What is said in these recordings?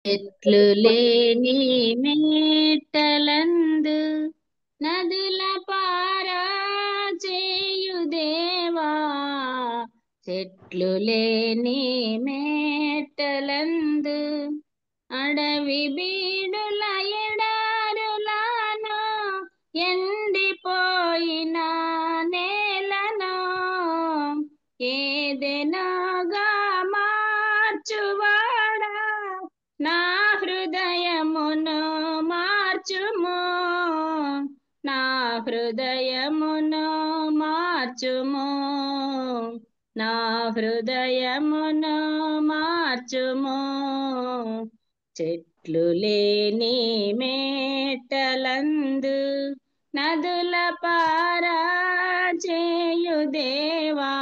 చెట్లు లేని మేటలందు నదుల పారా చేయుదేవా. చెట్లు లేని మేటలందు అడవి బీడుల ఎడారులాను ఎండిపోయిన నేలను ఏదెనగా మార్చువాడా, నా హృదయమును మార్చుము, నా హృదయమును మార్చుము, నా హృదయమును మార్చుము. చెట్లు లేని మేటలందు నదుల పారా చేయుదేవా.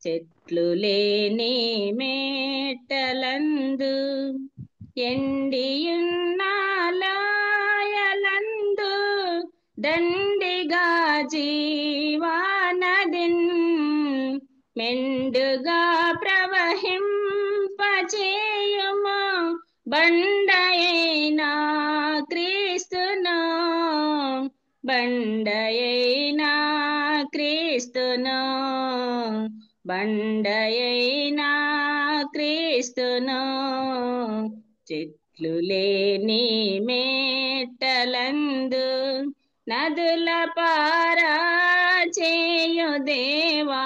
చెట్లు లేని మేటలందు ఎండియున్న లోయలందు దండిగా జీవానదిన్ మెండుగా ప్రవహింపచేయుము. బండయైనా క్రీస్తును, బండయైనా క్రీస్తును, బండయైనా క్రీస్తును. చెట్లు లేని మేటలందు నదుల పారా చేయుదేవా.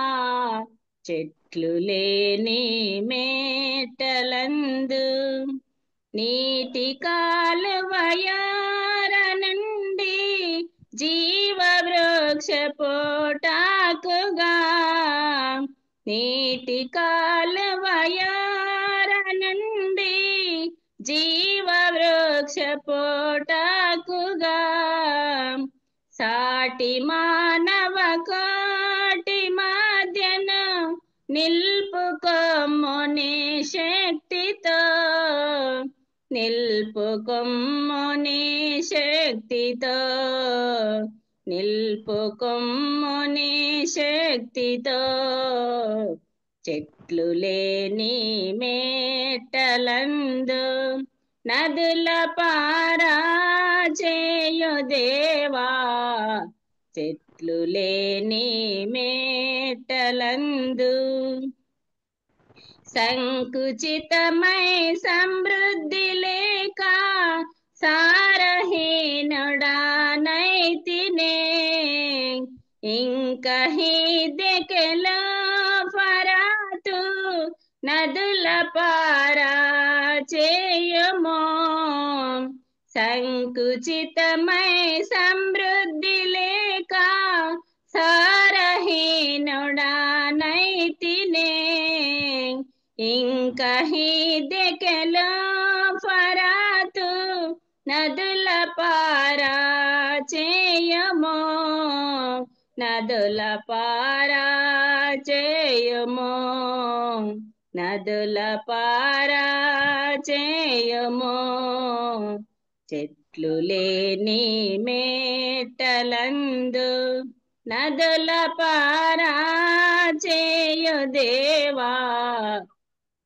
చెట్లు లేని మేటలందు నీటి కాలువయార నుండి జీవ వృక్ష పోటాకుగా, నీటి కాలువయార నుండి జీవ వృక్ష పోటాకుగా సాటి మానవ కోటి మధ్యన నిల్పుకొమ్ముని శక్తితో, నిల్పుకొమ్ముని శక్తితో, నిల్పుకొమ్ముని శక్తితో. చెట్లు లేని మేటలందు నదుల పారా చేయుదేవా. చెట్లు లేని మేటలందు సంకుచితమై సమృద్ధి లేక సారహీనుడానైతినే. ఇంక హిదెకెలో ఫరాతు నదుల పారా చేయుము. సంకుచితమై సమృద్ధి లేక సారహీనుడానైతినే. ఇంక హిదెకెలో ఫరాతు నదుల పారా చేయుము, నదుల పారా చేయుము, నదుల పారా చేయుము. చెట్లు లేని మేటలందు నదుల పారా చేయుదేవా.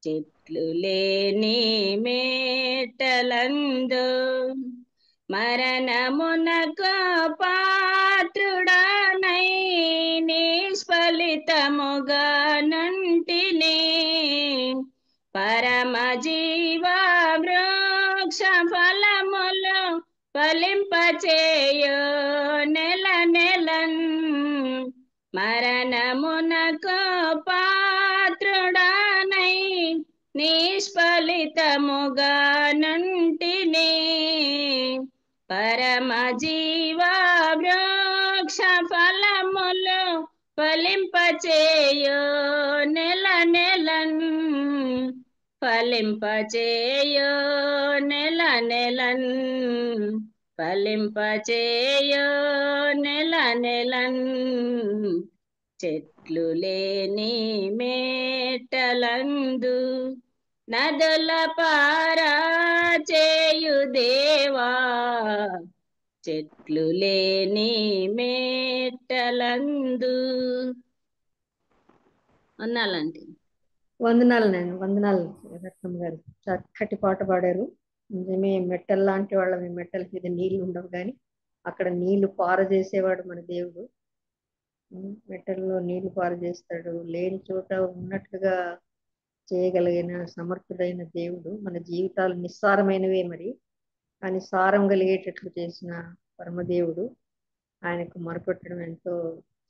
చెట్లు లేని మేటలందు మరణమునకు పాత్రుడనై నిష్ఫలితముగా నుంటిని. పరమ జీవ వృక్ష ఫలములు ఫలింపచేయు నెల నెలన్ మరణమునకు పాత్రుడనై నిష్ఫలితముగా నుంటిని. పరమ జీవ వృక్ష ఫలములు ఫలింపచేయు నెల నెలన్, ఫలింపచేయు నెల నెలన్, ఫలింపచేయు నెల నెలన్. చెట్లు లేని మేటలందు నదుల పారా చేయుదేవా. చెట్లు లేని మేటలందు. అన్నాలంటే వందనాలు నాయన, వందనాలు రత్నం గారు. చక్కటి పాట పాడారు. నిజమే, మెట్టెల్ లాంటి వాళ్ళమి. మెట్టెల మీద నీళ్లు ఉండవు కానీ అక్కడ నీళ్లు పారజేసేవాడు మన దేవుడు. మెట్టెల్లో నీళ్లు పారజేస్తాడు. లేని చోట ఉన్నట్లుగా చేయగలిగిన సమర్థుడైన దేవుడు. మన జీవితాలు నిస్సారమైనవే మరి, కానీ సారం కలిగేటట్లు చేసిన పరమదేవుడు. ఆయనకు మొరపెట్టడం ఎంతో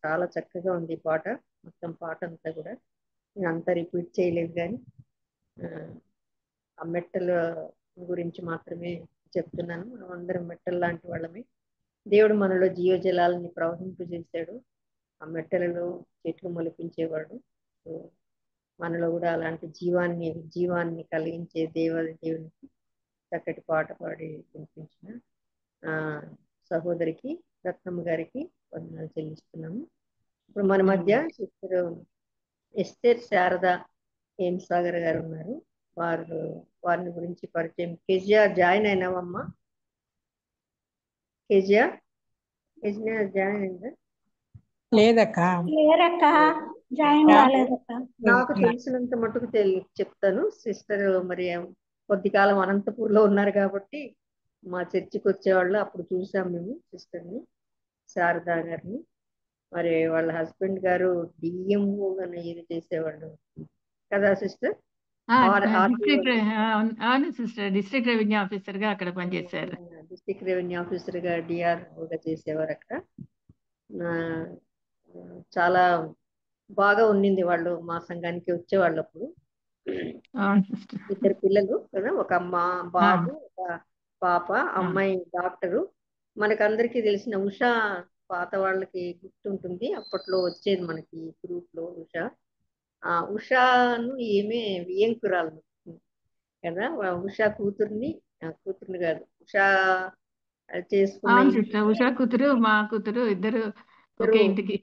చాలా చక్కగా ఉంది ఈ పాట. మొత్తం పాట అంతా కూడా నేను అంతా రిపీట్ చేయలేదు, కానీ ఆ మెట్టల గురించి మాత్రమే చెప్తున్నాను. మనం అందరం మెట్టలు లాంటి వాళ్ళమే. దేవుడు మనలో జీవజలాలని ప్రవహింపజేశాడు. ఆ మెట్టలలో చెట్లు మొలిపించేవాడు. సో మనలో కూడా అలాంటి జీవాన్ని కలిగించే దేవునికి చక్కటి పాట పాడి వినిపించిన సహోదరికి రత్నమ్మ గారికి వందనాలు చెల్లిస్తున్నాము. ఇప్పుడు మన మధ్య సిస్టర్ ఎస్తేర్ శారద ఏం సాగర్ గారు ఉన్నారు. వారిని గురించి పరిచయం. కెజియా జాయిన్ అయినావమ్మా? కెజియా జాయిన్ అయిందా? లేదక్క. జాయిన్ కాలేదక్క. నాకు తెలిసినంత మటుకు చెప్తాను సిస్టర్. మరి కొద్ది కాలం అనంతపూర్లో ఉన్నారు కాబట్టి మా చర్చికి వచ్చేవాళ్ళు. అప్పుడు చూసాం మేము సిస్టర్ని, శారదా గారిని. మరి వాళ్ళ హస్బెండ్ గారు డిఎంఓ అని ఇది చేసేవాళ్ళు కదా సిస్టర్? డిస్ట్రిక్ట్ రెవెన్యూ ఆఫీసర్ గా అక్కడ పనిచేశారు. డిస్ట్రిక్ట్ రెవెన్యూ ఆఫీసర్ గా డిఆర్ఓగా చేసేవారు అక్కడ. చాలా బాగా ఉండింది. వాళ్ళు మా సంఘానికి వచ్చేవాళ్ళు అప్పుడు. ఇద్దరు పిల్లలు కదా, ఒక బాబు, ఒక పాప. అమ్మాయి డాక్టరు. మనకందరికీ తెలిసిన ఉషా, పాత వాళ్ళకి గుర్తుంటుంది, అప్పట్లో వచ్చేది మనకి గ్రూప్ లో ఉషా. ఉషాను ఏమే వియంకురాలు కదా, ఉషా కూతుర్ని కాదు, ఉషా చేసుకున్న ఉషా కూతురు మా కూతురు ఇద్దరు ఒకే ఇంటికి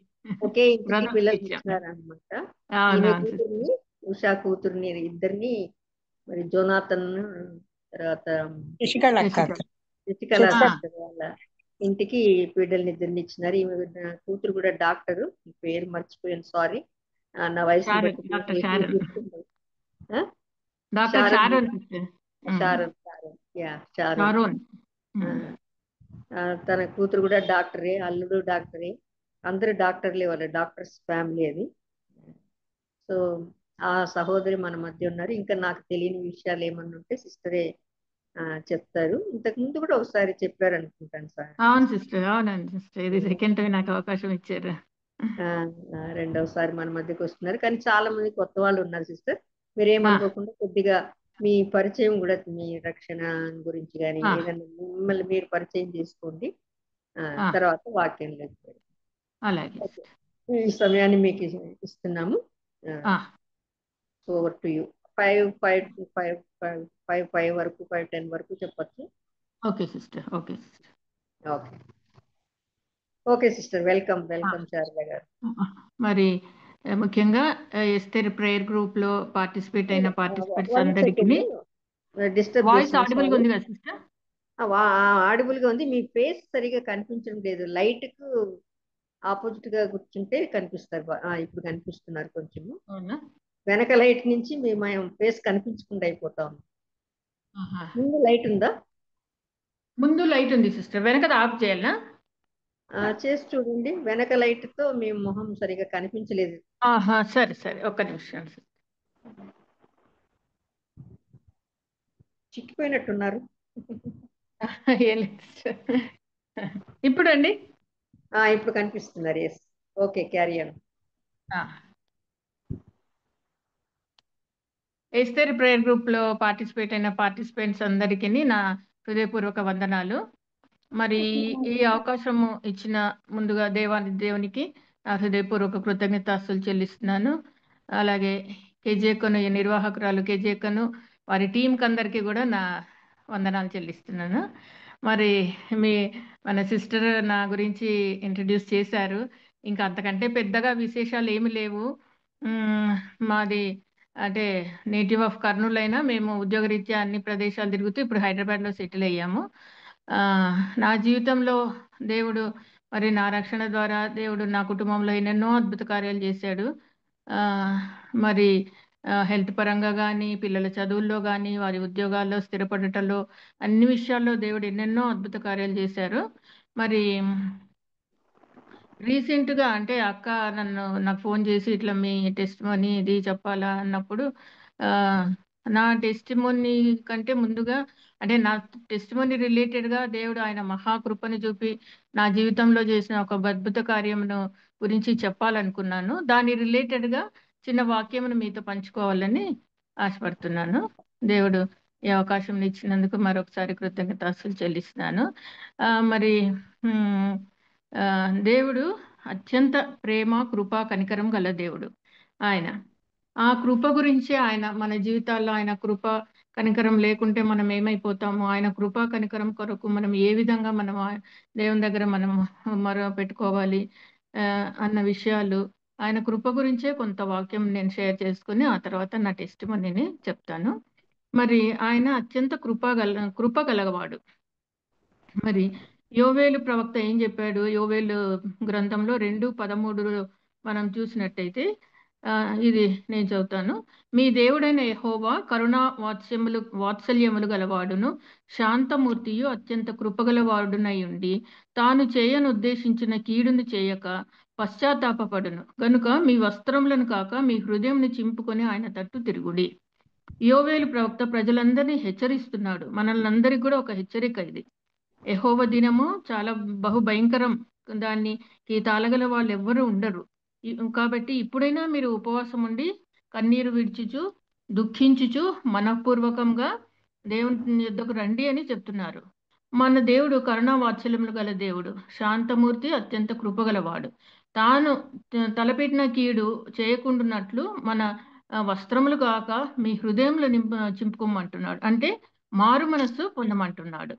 పిల్లలు ఇచ్చినారనమాట. ఈమె కూతుర్ని, ఉషా కూతుర్ని ఇద్దరిని మరి జోనాథన్, తర్వాత శశికళ వాళ్ళ ఇంటికి బిడ్డల్ని ఇద్దరిని ఇచ్చినారు. ఈమె కూతురు కూడా డాక్టరు. పేరు మర్చిపోయాను, సారీ. నా వయసు తన కూతురు కూడా డాక్టరే, అల్లుడు డాక్టరే, అందరు డాక్టర్లే. వాళ్ళ డాక్టర్స్ ఫ్యామిలీ అది. సో ఆ సహోదరి మన మధ్య ఉన్నారు. ఇంకా నాకు తెలియని విషయాలు ఏమన్నా ఉంటే సిస్టరే చెప్తారు. ఇంతకు ముందు కూడా ఒకసారి చెప్పారు అనుకుంటాను సార్. అవును సిస్టర్, అవునండి సిస్టర్. ఇది సెకండ్ టైం నాకు అవకాశం ఇచ్చారు. రెండవసారి మన మధ్యకి వస్తున్నారు. కానీ చాలా మంది కొత్త వాళ్ళు ఉన్నారు సిస్టర్. మీరేమనుకోకుండా కొద్దిగా మీ పరిచయం కూడా, మీ రక్షణ గురించి కానీ ఏదైనా మిమ్మల్ని మీరు పరిచయం చేసుకోండి. తర్వాత వాక్యంలోకి అలాగే ఈ సమయాన్ని మీకు ఇస్తున్నాము. Over to you. 5 వరకు 5:10 వరకు చెప్పచ్చు. Okay sister. Okay sister. Okay sister, welcome Sharada గారు. మరి ముఖ్యంగా ఎస్తేర్ ప్రేయర్ గ్రూప్ లో పార్టిసిపేట్ అయిన పార్టిసిపేట్స్ అందరికి వాయిస్ ఆడిబుల్ గా ఉంది కదా సిస్టర్? ఆడిబుల్ గా ఉంది. మీ ఫేస్ సరిగా కనిపించడం లేదు. లైట్ కు ఆపోజిట్ గా కూర్చుంటే కనిపిస్తారు. ఇప్పుడు కనిపిస్తున్నారు. కొంచెము వెనక లైట్ నుంచి మేము ఫేస్ కనిపించకుండా అయిపోతాం. ముందు లైట్ ఉందా? ముందు లైట్ ఉంది సిస్టర్, వెనక ఆఫ్ చేయాలా? చేసి చూడండి. వెనక లైట్ తో మీ మొహం సరిగా కనిపించలేదు. సరే సరే, ఒక్క నిమిషం. చిక్కిపోయినట్టున్నారు. ఇప్పుడు అండి? ఇప్పుడు కనిపిస్తున్నారు. Yes, okay, carry on. Esther prayer group లో పార్టిసిపేట్ అయిన పార్టిసిపెంట్స్ అందరికీ నా హృదయపూర్వక వందనాలు. మరి ఈ అవకాశము ఇచ్చిన ముందుగా దేవునికి నా హృదయపూర్వక కృతజ్ఞతాస్తులు చెల్లిస్తున్నాను. అలాగే కేజేకను నిర్వాహకురాలు కేజేకను వారి టీంకి అందరికీ కూడా నా వందనాలు చెల్లిస్తున్నాను. మరి మన సిస్టర్ నా గురించి ఇంట్రడ్యూస్ చేశారు. ఇంకా అంతకంటే పెద్దగా విశేషాలు ఏమి లేవు. మాది అంటే నేటివ్ ఆఫ్ కర్నూలు అయినా మేము ఉద్యోగరీత్యా అన్ని ప్రదేశాలు తిరుగుతూ ఇప్పుడు హైదరాబాద్లో సెటిల్ అయ్యాము. నా జీవితంలో దేవుడు మరి నా రక్షణ ద్వారా దేవుడు నా కుటుంబంలో ఎన్నెన్నో అద్భుత కార్యాలు చేశాడు. మరి హెల్త్ పరంగా కానీ, పిల్లల చదువుల్లో కానీ, వారి ఉద్యోగాల్లో స్థిరపడటంలో, అన్ని విషయాల్లో దేవుడు ఎన్నెన్నో అద్భుత కార్యాలు చేశారు. మరి రీసెంట్గా అంటే అక్క నాకు ఫోన్ చేసి ఇట్లా మీ టెస్ట్ మనీ ఇది చెప్పాలా అన్నప్పుడు ఆ, నా టెస్ట్ మనీ కంటే ముందుగా అంటే నా టెస్ట్ మనీ రిలేటెడ్గా దేవుడు ఆయన మహాకృపని చూపి నా జీవితంలో చేసిన ఒక అద్భుత కార్యమును గురించి చెప్పాలనుకున్నాను. దాని రిలేటెడ్గా చిన్న వాక్యమును మీతో పంచుకోవాలని ఆశపడుతున్నాను. దేవుడు ఈ అవకాశం ఇచ్చినందుకు మరొకసారి కృతజ్ఞతాస్తులు చెల్లిస్తున్నాను. మరి ఉమ్, ఆ, దేవుడు అత్యంత ప్రేమ, కృప, కనికరం గల దేవుడు. ఆయన ఆ కృప గురించి ఆయన మన జీవితాల్లో ఆయన కృప కనికరం లేకుంటే మనం ఏమైపోతాము, ఆయన కృప కనికరం కొరకు మనం ఏ విధంగా మనం దేవుని దగ్గర మనం పెట్టుకోవాలి అన్న విషయాలు, ఆయన కృప గురించే కొంత వాక్యం నేను షేర్ చేసుకుని ఆ తర్వాత నా టెస్ట్ మనీని చెప్తాను. మరి ఆయన అత్యంత కృప గలవాడు. మరి యోవేలు ప్రవక్త ఏం చెప్పాడు? యోవేలు గ్రంథంలో 2:13 మనం చూసినట్టయితే ఇది నేను చదువుతాను. మీ దేవుడైన యెహోవా కరుణా వాత్సల్యములు గలవాడును, శాంతమూర్తియు, అత్యంత కృపగలవాడునై ఉండి తాను చేయనుద్దేశించిన కీడును చేయక పశ్చాత్తాపపడును గనుక మీ వస్త్రములను కాక మీ హృదయంను చింపుకొని ఆయన తట్టు తిరుగుడి. యోవేలు ప్రవక్త ప్రజలందరినీ హెచ్చరిస్తున్నాడు. మనల్ని అందరికీ కూడా ఒక హెచ్చరిక ఇది. యెహోవా దినము చాలా బహుభయంకరం, దానికి తాళగల వాళ్ళు ఎవ్వరూ ఉండరు. కాబట్టి ఇప్పుడైనా మీరు ఉపవాసం ఉండి కన్నీరు విడిచుచు దుఃఖించుచు మనఃపూర్వకంగా దేవుని యొద్దకు రండి అని చెప్తున్నారు. మన దేవుడు కరుణా వాత్సల్యములు గల దేవుడు, శాంతమూర్తి, అత్యంత కృపగలవాడు. తాను తలపెట్టిన కీడు చేయకుండానట్లు మన వస్త్రములు కాక మీ హృదయంలో చింపుకోమంటున్నాడు. అంటే మారు మనస్సు పొందమంటున్నాడు.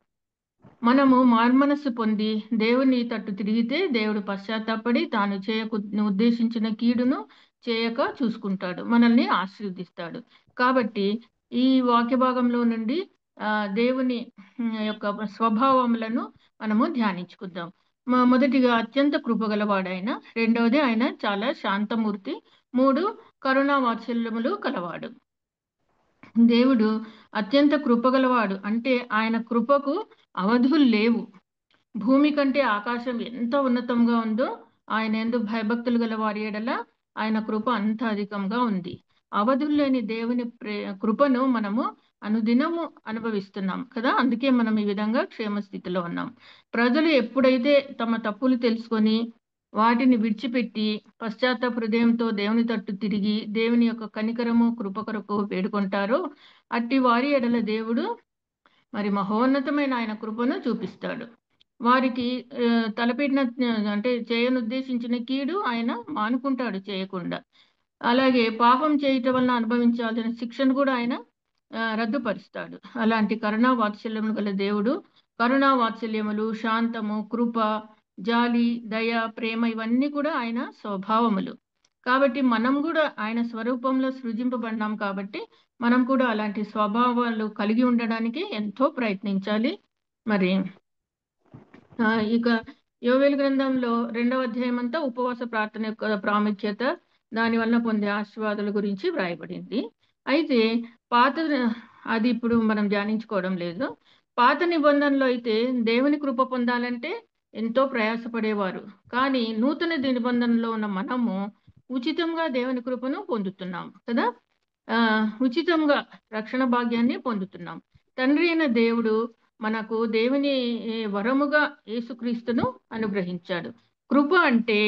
మనము మారుమనస్సు పొంది దేవుని తట్టు తిరిగితే దేవుడు పశ్చాత్తాపడి తాను ఉద్దేశించిన కీడును చేయక చూసుకుంటాడు, మనల్ని ఆశీర్వదిస్తాడు. కాబట్టి ఈ వాక్య భాగంలో నుండి దేవుని యొక్క స్వభావములను మనము ధ్యానించుకుందాం. మొదటిగా అత్యంత కృపగలవాడైన, రెండవది ఆయన చాలా శాంతమూర్తి, 3 కరుణా వాత్సల్యములు కలవాడు. దేవుడు అత్యంత కృపగలవాడు అంటే ఆయన కృపకు అవధులు లేవు. భూమి కంటే ఆకాశం ఎంత ఉన్నతంగా ఉందో ఆయన యందు భయభక్తులు గల వారి ఎడల ఆయన కృప అంత అధికంగా ఉంది. అవధులు లేని దేవుని కృపను మనము అనుదినము అనుభవిస్తున్నాం కదా. అందుకే మనం ఈ విధంగా క్షేమస్థితిలో ఉన్నాం. ప్రజలు ఎప్పుడైతే తమ తప్పులు తెలుసుకొని వాటిని విడిచిపెట్టి పశ్చాత్తాప హృదయంతో దేవుని తట్టు తిరిగి దేవుని యొక్క కనికరము కృప కొరకు వేడుకుంటారో అట్టి వారి ఎడల దేవుడు మరి మహోన్నతమైన ఆయన కృపను చూపిస్తాడు. వారికి తలపెట్టిన అంటే చేయనుద్దేశించిన కీడు ఆయన మానుకుంటాడు చేయకుండా. అలాగే పాపం చేయటం వలన అనుభవించాల్సిన శిక్షను కూడా ఆయన రద్దుపరుస్తాడు. అలాంటి కరుణా వాత్సల్యములు గల దేవుడు. కరుణా వాత్సల్యములు, శాంతము, కృప, జాలి, దయ, ప్రేమ ఇవన్నీ కూడా ఆయన స్వభావములు. కాబట్టి మనం కూడా ఆయన స్వరూపంలో సృజింపబడినాం కాబట్టి మనం కూడా అలాంటి స్వభావాలు కలిగి ఉండడానికి ఎంతో ప్రయత్నించాలి. మరి ఇక యోవేలు గ్రంథంలో 2వ అధ్యాయం అంతా ఉపవాస ప్రార్థన యొక్క ప్రాముఖ్యత, దాని వలన పొందే ఆశీర్వాదాల గురించి వ్రాయబడింది. అయితే అది ఇప్పుడు మనం ధ్యానించుకోవడం లేదు. పాత నిబంధనలో అయితే దేవుని కృప పొందాలంటే ఎంతో ప్రయాసపడేవారు. కానీ నూతన నిబంధనలో ఉన్న మనము ఉచితంగా దేవుని కృపను పొందుతున్నాం కదా. ఉచితంగా రక్షణ భాగ్యాన్ని పొందుతున్నాం. తండ్రి అయిన దేవుడు మనకు దేవుని వరముగా యేసుక్రీస్తును అనుగ్రహించాడు. కృప అంటే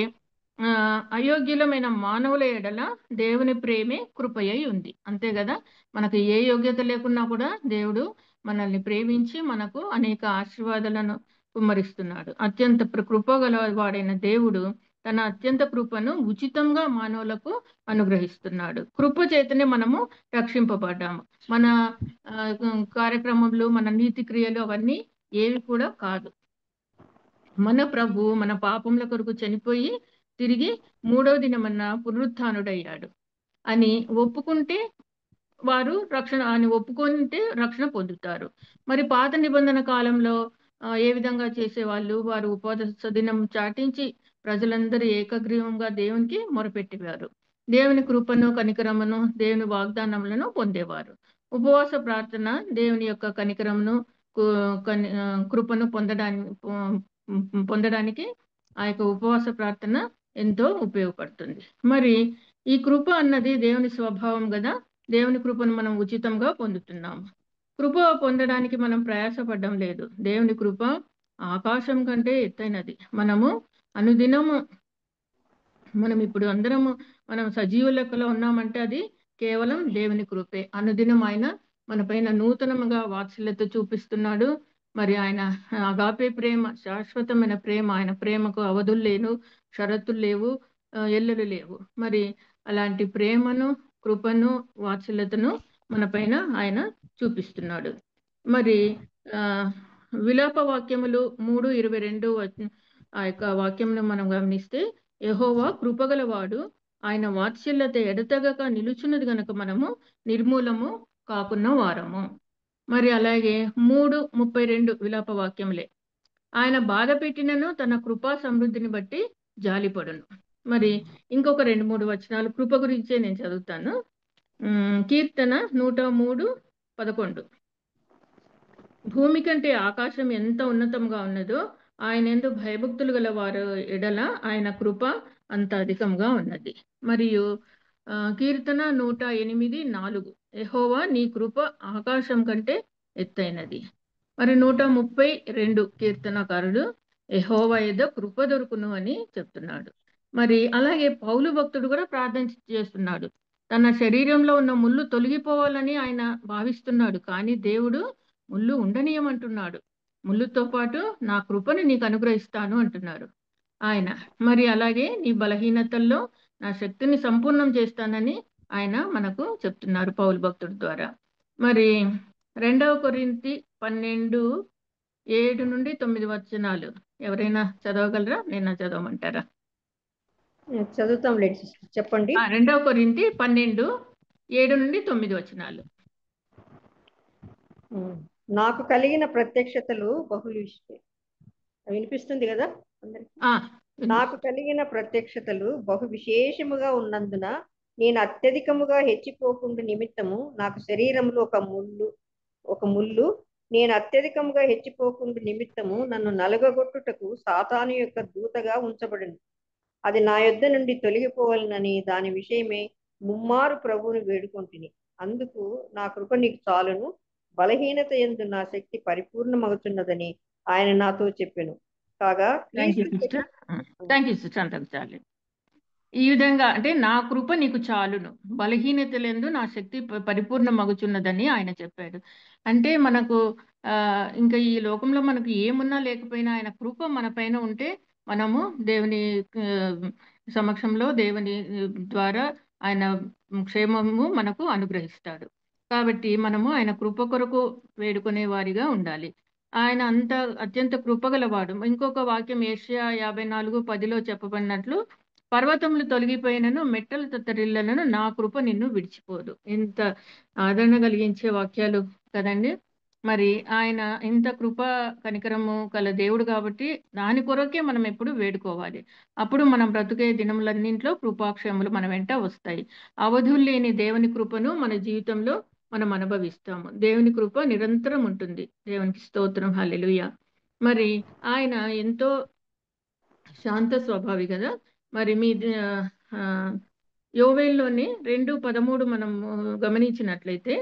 అయోగ్యులమైన మానవుల ఎడల దేవుని ప్రేమే కృపయ్యి ఉంది, అంతే కదా. మనకు ఏ యోగ్యత లేకున్నా కూడా దేవుడు మనల్ని ప్రేమించి మనకు అనేక ఆశీర్వాదాలను కుమ్మరిస్తున్నాడు. అత్యంత కృపగల వాడైన దేవుడు తన అత్యంత కృపను ఉచితంగా మానవులకు అనుగ్రహిస్తున్నాడు. కృప చేతనే మనము రక్షింపబడ్డాము. మన కార్యక్రమంలో మన నీతి క్రియలు అవన్నీ ఏవి కూడా కాదు. మన ప్రభు మన పాపముల కొరకు చనిపోయి తిరిగి 3వ దినమన్న పునరుత్థానుడయ్యాడు అని ఒప్పుకుంటే వారు ఒప్పుకుంటే రక్షణ పొందుతారు. మరి పాత నిబంధన కాలంలో ఏ విధంగా చేసేవాళ్ళు? వారు ఉపవాస దినం చాటించి ప్రజలందరూ ఏకగ్రీవంగా దేవునికి మొరపెట్టేవారు. దేవుని కృపను కనికరమును దేవుని వాగ్దానములను పొందేవారు. ఉపవాస ప్రార్థన దేవుని యొక్క కనికరమును కృపను పొందడానికి ఆ యొక్క ఉపవాస ప్రార్థన ఎంతో ఉపయోగపడుతుంది. మరి ఈ కృప అన్నది దేవుని స్వభావం కదా, దేవుని కృపను మనం ఉచితంగా పొందుతున్నాము. కృప పొందడానికి మనం ప్రయాసపడడం లేదు. దేవుని కృప ఆకాశం కంటే ఎత్తైనది. మనము అనుదినము మనం ఇప్పుడు అందరము మనం సజీవ లెక్కలో ఉన్నామంటే అది కేవలం దేవుని కృపే. అనుదినం ఆయన మన పైన నూతనముగా వాత్సల్యత చూపిస్తున్నాడు. మరి ఆయన అగాపే ప్రేమ, శాశ్వతమైన ప్రేమ, ఆయన ప్రేమకు అవధులు లేవు, షరతులు లేవు, ఎల్లులు లేవు. మరి అలాంటి ప్రేమను, కృపను, వాత్సల్యతను మన పైన ఆయన చూపిస్తున్నాడు. మరి విలాప వాక్యములు 3:22 ఆ యొక్క వాక్యంను మనం గమనిస్తే, యెహోవా కృపగలవాడు, ఆయన వాత్సల్యత ఎడతెగక నిలుచున్నది గనుక మనము నిర్మూలము కాకున్న వారము. మరి అలాగే 3:32 విలాప వాక్యములే, ఆయన బాధ పెట్టినను తన కృపా సమృద్ధిని బట్టి జాలిపడును. మరి ఇంకొక 2-3 వచనాలు కృప గురించే నేను చదువుతాను. కీర్తన 103:11, భూమి కంటే ఆకాశం ఎంత ఉన్నతంగా ఉన్నదో ఆయన యందు భయభక్తులు గల వారు ఎడల ఆయన కృప అంత అధికంగా ఉన్నది. మరియు కీర్తన 108:4, యెహోవా నీ కృప ఆకాశం కంటే ఎత్తైనది. మరి 132 కీర్తనకారుడు యెహోవా యొద్ద కృప దొరుకును అని చెప్తున్నాడు. మరి అలాగే పౌలు భక్తుడు కూడా ప్రార్థన చేస్తున్నాడు. తన శరీరంలో ఉన్న ముళ్ళు తొలగిపోవాలని ఆయన భావిస్తున్నాడు, కానీ దేవుడు ముళ్ళు ఉండనీయమంటున్నాడు. ముళ్ళుతో పాటు నా కృపను నీకు అనుగ్రహిస్తాను అంటున్నారు ఆయన. మరి అలాగే నీ బలహీనతల్లో నా శక్తిని సంపూర్ణం చేస్తానని ఆయన మనకు చెప్తున్నారు పౌలు భక్తుడి ద్వారా. మరి 2 కొరింథీ 12:7-9 వచనాలు ఎవరైనా చదవగలరా? నేను చదవమంటారా? చదువుతాం లేండి సిస్టర్, చెప్పండి. 2 కొరింథీ 12:7-9 వచనాలు. నాకు కలిగిన ప్రత్యక్షతలు వినిపిస్తుంది కదా అందరికి? నాకు కలిగిన ప్రత్యక్షతలు బహు విశేషముగా ఉన్నందున నేను అత్యధికముగా హెచ్చిపోకుండా నిమిత్తము నాకు శరీరంలో ఒక ముళ్ళు నేను అత్యధికముగా హెచ్చిపోకుండా నిమిత్తము నన్ను నలగగొట్టుటకు సాతాను యొక్క దూతగా ఉంచబడింది. అది నా యొద్ద నుండి తొలగిపోవాలనని దాని విషయమే ముమ్మారు ప్రభువుని వేడుకొంటిని. అందుకు నా కృప నీకు చాలును, బలహీనత యందు నా శక్తి పరిపూర్ణమవుతున్నదని ఆయన నాతో చెప్పెను. కాగా చాలు. ఈ విధంగా అంటే నా కృప నీకు చాలును, బలహీనతలందు నా శక్తి పరిపూర్ణమగుచున్నదని ఆయన చెప్పాడు. అంటే మనకు ఇంకా ఈ లోకంలో మనకు ఏమున్నా లేకపోయినా ఆయన కృప మన పైన ఉంటే మనము దేవుని సమక్షంలో దేవుని ద్వారా ఆయన క్షేమము మనకు అనుగ్రహిస్తాడు. కాబట్టి మనము ఆయన కృప కొరకు వేడుకునే వారిగా ఉండాలి. ఆయన అత్యంత కృపగలవాడు. ఇంకొక వాక్యం యెషయా 54:10లో చెప్పబడినట్లు, పర్వతములు తొలగిపోయినను మెట్టలు తత్తరిల్లను నా కృప నిన్ను విడిచిపోదు. ఎంత ఆదరణ కలిగించే వాక్యాలు కదండి. మరి ఆయన ఇంత కృప కనికరము కల దేవుడు కాబట్టి దాని కొరకే మనం ఎప్పుడు వేడుకోవాలి. అప్పుడు మనం బ్రతుకే దినములన్నింట్లో కృపాక్షేములు మన వెంట వస్తాయి. అవధులు లేని దేవుని కృపను మన జీవితంలో మనం అనుభవిస్తాము. దేవుని కృప నిరంతరం ఉంటుంది. దేవునికి స్తోత్రం, హల్లెలూయా. మరి ఆయన ఎంతో శాంత స్వభావి కదా. మరి మీ యోవేల్లోని 2:13 మనం గమనించినట్లయితే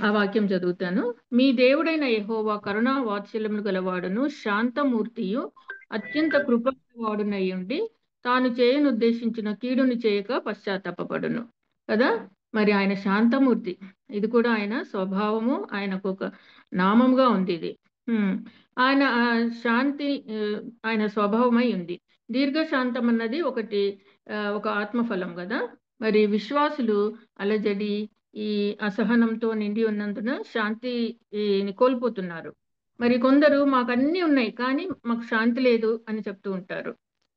ఆ వాక్యం చదువుతాను. మీ దేవుడైన యెహోవా కరుణా వాత్సల్యములు గలవాడును శాంతమూర్తియు అత్యంత కృపగలవాడునై ఉండి తాను చేయనుద్దేశించిన కీడును చేయక పశ్చాత్తాపపడును కదా. మరి ఆయన శాంతమూర్తి, ఇది కూడా ఆయన స్వభావము, ఆయనకు ఒక నామంగా ఉంది ఇది. ఆయన శాంతి ఆయన స్వభావమై ఉంది. దీర్ఘశాంతం అన్నది ఒక ఆత్మఫలం కదా. మరి విశ్వాసులు అలజడి ఈ అసహనంతో నిండి ఉన్నందున శాంతిని కోల్పోతున్నారు. మరి కొందరు మాకు అన్నీ ఉన్నాయి కానీ మాకు శాంతి లేదు అని చెప్తూ ఉంటారు.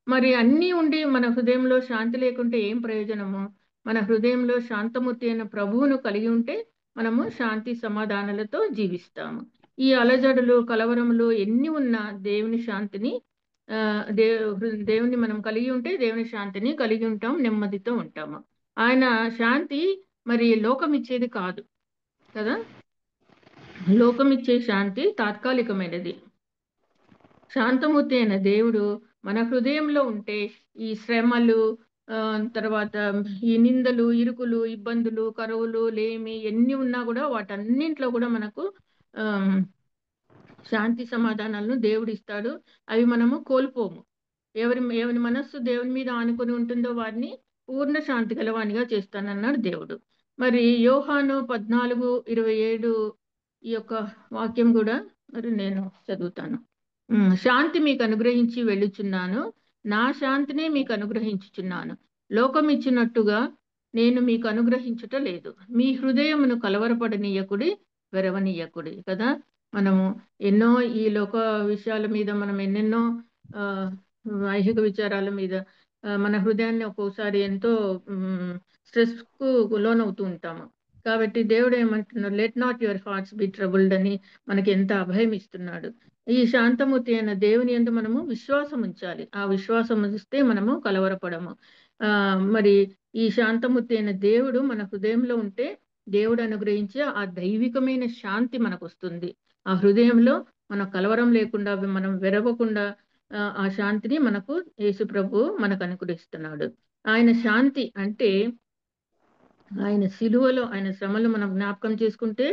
మరి అన్నీ ఉండి మన హృదయంలో శాంతి లేకుంటే ఏం ప్రయోజనము? మన హృదయంలో శాంతమూర్తి అయిన ప్రభువును కలిగి ఉంటే మనము శాంతి సమాధానాలతో జీవిస్తాము. ఈ అలజడులు కలవరములు ఎన్ని ఉన్నా దేవుని శాంతిని దేవుని మనం కలిగి ఉంటే దేవుని శాంతిని కలిగి ఉంటాం, నెమ్మదితో ఉంటాము. ఆయన శాంతి మరి లోకం ఇచ్చేది కాదు కదా. లోకం ఇచ్చే శాంతి తాత్కాలికమైనది. శాంతమూర్తి అయిన దేవుడు మన హృదయంలో ఉంటే ఈ శ్రమలు, తర్వాత ఈ నిందలు, ఇరుకులు, ఇబ్బందులు, కరువులు, లేమి ఎన్ని ఉన్నా కూడా వాటన్నింటిలో కూడా మనకు శాంతి సమాధానాలను దేవుడు ఇస్తాడు. అవి మనము కోల్పోము. ఎవరి మనస్సు దేవుని మీద ఆనుకొని ఉంటుందో వారిని పూర్ణ శాంతి గలవానిగా చేస్తానన్నాడు దేవుడు. మరి యోహాను 14:27 ఈ యొక్క వాక్యం కూడా మరి నేను చదువుతాను. శాంతి మీకు అనుగ్రహించి వెళ్ళుచున్నాను, నా శాంతినే మీకు అనుగ్రహించుచున్నాను. లోకం ఇచ్చినట్టుగా నేను మీకు అనుగ్రహించుట లేదు. మీ హృదయమును కలవరపడనీయకుడి, వెరవనీయకుడి కదా. మనము ఎన్నో ఈ లోక విషయాల మీద మనం ఎన్నెన్నో ఐహిక విచారాల మీద మన హృదయాన్ని ఒక్కోసారి ఎంతో స్ట్రెస్కు లోనవుతూ ఉంటాము. కాబట్టి దేవుడు ఏమంటున్నాడు, let not your hearts B troubled అని మనకి ఎంత అభయం ఇస్తున్నాడు. ఈ శాంతమూర్తి అయిన దేవుని యందు మనము విశ్వాసం ఉంచాలి. ఆ విశ్వాసం ఉంచితే మనము కలవరపడము. మరి ఈ శాంతమూర్తి అయిన దేవుడు మన హృదయంలో ఉంటే దేవుడు అనుగ్రహించే ఆ దైవికమైన శాంతి మనకు వస్తుంది. ఆ హృదయంలో మన కలవరం లేకుండా, మనం వెరవకుండా ఆ శాంతిని మనకు యేసు ప్రభు మనకు అనుగ్రహిస్తున్నాడు. ఆయన శాంతి అంటే ఆయన సిలువలో ఆయన శ్రమలు మనం జ్ఞాపకం చేసుకుంటే,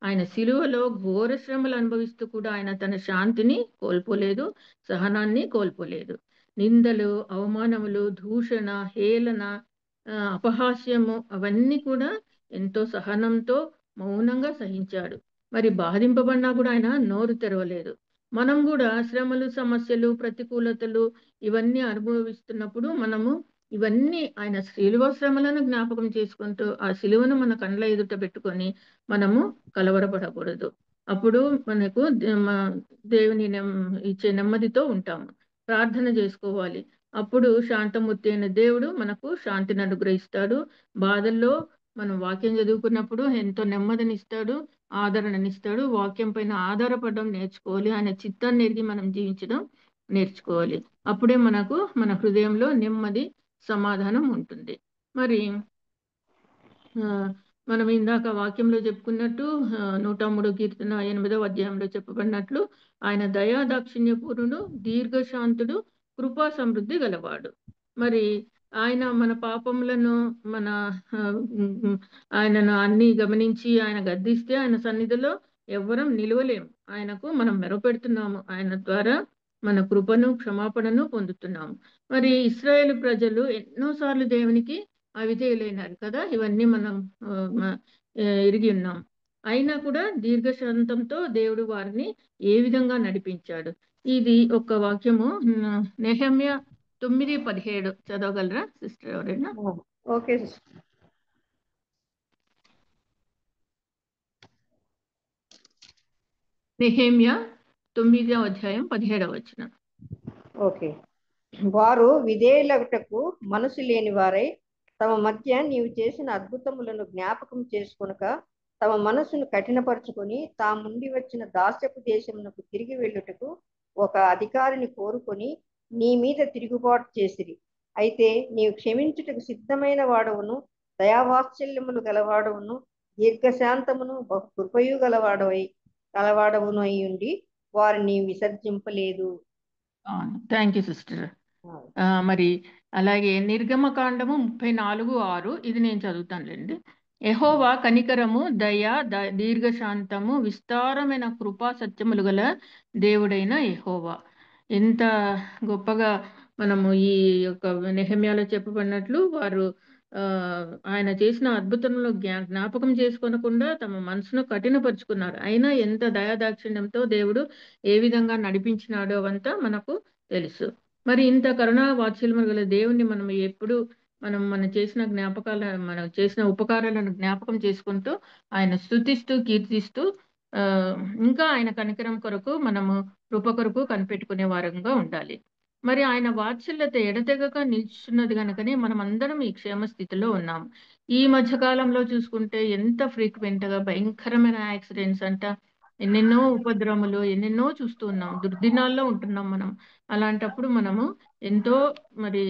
ఆయన సిలువలో ఘోర శ్రమలు అనుభవిస్తూ కూడా ఆయన తన శాంతిని కోల్పోలేదు, సహనాన్ని కోల్పోలేదు. నిందలు, అవమానములు, దూషణ, హేళన, అపహాస్యము అవన్నీ కూడా ఎంతో సహనంతో మౌనంగా సహించాడు. మరి బాధింపబడినా కూడా ఆయన నోరు తెరవలేదు. మనం కూడా శ్రమలు, సమస్యలు, ప్రతికూలతలు ఇవన్నీ అనుభవిస్తున్నప్పుడు మనము ఇవన్నీ ఆయన శిలువ శ్రమలను జ్ఞాపకం చేసుకుంటూ ఆ శిలువను మన కండ్ల ఎదుట పెట్టుకొని మనము కలవరపడకూడదు. అప్పుడు మనకు దేవుని ఇచ్చే నెమ్మదితో ఉంటాము. ప్రార్థన చేసుకోవాలి. అప్పుడు శాంతమూర్తి అయిన దేవుడు మనకు శాంతిని అనుగ్రహిస్తాడు. బాధల్లో మనం వాక్యం చదువుకున్నప్పుడు ఎంతో నెమ్మదినిస్తాడు, ఆదరణనిస్తాడు. వాక్యం పైన ఆధారపడడం నేర్చుకోవాలి. ఆయన చిత్తాన్ని ఎరిగి మనం జీవించడం నేర్చుకోవాలి. అప్పుడే మనకు మన హృదయంలో నెమ్మది, సమాధానం ఉంటుంది. మరి మనం ఇందాక వాక్యంలో చెప్పుకున్నట్టు 103 కీర్తన 8వ అధ్యాయంలో చెప్పబడినట్లు ఆయన దయా దాక్షిణ్యపూర్ణుడు, దీర్ఘశాంతుడు, కృపా సమృద్ధి గలవాడు. మరి ఆయన మన పాపములను ఆయనను అన్ని గమనించి ఆయన గద్దిస్తే ఆయన సన్నిధిలో ఎవ్వరం నిలవలేము. ఆయనకు మనం మెరపెడుతున్నాము. ఆయన ద్వారా మన కృపను, క్షమాపణను పొందుతున్నాము. మరి ఇశ్రాయేలు ప్రజలు ఎన్నోసార్లు దేవునికి అవిధేయులైనారు కదా. ఇవన్నీ మనం ఎరిగి ఉన్నాం. అయినా కూడా దీర్ఘశాంతంతో దేవుడు వారిని ఏ విధంగా నడిపించాడు. ఇది ఒక వాక్యము నెహెమ్యా 9:17 చదవగలరా సిస్టర్ ఎవరైనా? Okay sister. నెహెమ్యా 9వ అధ్యాయం 17వ వచనం. ఓకే. వారు విధేయులగుటకు మనసు లేని వారై తమ మధ్య నీవు చేసిన అద్భుతములను జ్ఞాపకం చేసుకొనక తమ మనసును కఠినపరుచుకొని తాముండి వచ్చిన దాస్యపు దేశమునకు తిరిగి వెళ్ళుటకు ఒక అధికారిని కోరుకొని నీ మీద తిరుగుబాటు చేసిరి. అయితే నీవు క్షమించుటకు సిద్ధమైన వాడవును, దయావాత్సల్యములు గలవాడవును, దీర్ఘశాంతమును, బహు కృపయు గలవాడవును అయి ఉండి వారిని విసర్జింపలేదు. Thank you sister. మరి అలాగే నిర్గమకాండము 34:6 ఇది నేను చదువుతానులేండి. యెహోవా కనికరము, దయ, దీర్ఘశాంతము, విస్తారమైన కృపా సత్యములు గల దేవుడైన యెహోవా. ఎంత గొప్పగా మనము ఈ యొక్క నెహెమ్యాలో చెప్పబడినట్లు వారు ఆయన చేసిన అద్భుతంలో జ్ఞాపకం చేసుకోనకుండా తమ మనసును కఠినపరుచుకున్నారు. అయినా ఎంత దయాదాక్షిణ్యంతో దేవుడు ఏ విధంగా నడిపించినాడో అవంతా మనకు తెలుసు. మరి ఇంత కరుణా వాత్సల్యము గల దేవుణ్ణి మనం ఎప్పుడు మనం చేసిన ఉపకారాలను జ్ఞాపకం చేసుకుంటూ ఆయన స్తుతిస్తూ కీర్తిస్తూ ఇంకా ఆయన కనికరం కొరకు మనము కృప కొరకు కనిపెట్టుకునే వారంగా ఉండాలి. మరి ఆయన వాత్సల్యత ఎడతెగక నిల్చున్నది కనుకనే మనం అందరం ఈ క్షేమ స్థితిలో ఉన్నాం. ఈ మధ్య కాలంలో చూసుకుంటే ఎంత ఫ్రీక్వెంట్ గా భయంకరమైన యాక్సిడెంట్స్ అంట, ఎన్నెన్నో ఉపద్రవములు ఎన్నెన్నో చూస్తూ ఉన్నాం. దుర్దినాల్లో ఉంటున్నాం మనం. అలాంటప్పుడు మనము ఎంతో మరి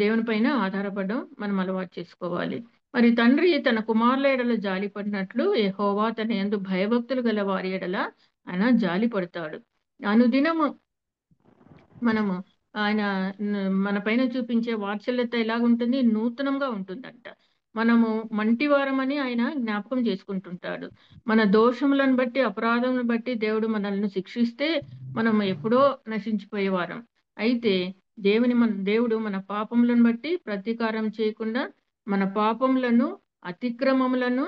దేవుని పైన ఆధారపడడం మనం అలవాటు చేసుకోవాలి. మరి తండ్రి తన కుమారుల ఎడల జాలి పడినట్లు యెహోవా తన యందు భయభక్తులు గల వారి ఎడల ఆయన జాలి పడతాడు. అనుదినము మనము ఆయన మన పైన చూపించే వాత్సల్యత ఎలాగుంటుంది? నూతనంగా ఉంటుందంట. మనము మంటివారమని ఆయన జ్ఞాపకం చేసుకుంటుంటాడు. మన దోషములను బట్టి, అపరాధములను బట్టి దేవుడు మనల్ని శిక్షిస్తే మనం ఎప్పుడో నశించిపోయేవారం. అయితే దేవుడు మన పాపములను బట్టి ప్రతీకారం చేయకుండా మన పాపములను, అతిక్రమములను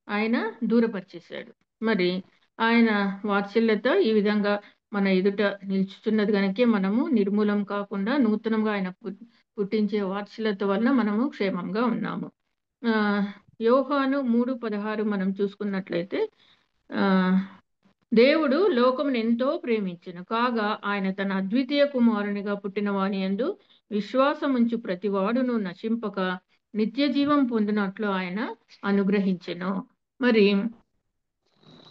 ఆయన దూరపరిచేశాడు. మరి ఆయన వాత్సల్యత ఈ విధంగా మన ఎదుట నిల్చుతున్నది కనుకే మనము నిర్మూలం కాకుండా నూతనంగా ఆయన పుట్టించే వాత్సల్యత వలన మనము క్షేమంగా ఉన్నాము. యోహాను 3:16 మనం చూసుకున్నట్లయితే దేవుడు లోకమును ఎంతో ప్రేమించెను కాగా ఆయన తన అద్వితీయ కుమారునిగా పుట్టిన వాని యందు విశ్వాసముంచు ప్రతివాడును నశింపక నిత్య జీవం పొందినట్లు ఆయన అనుగ్రహించెను. మరి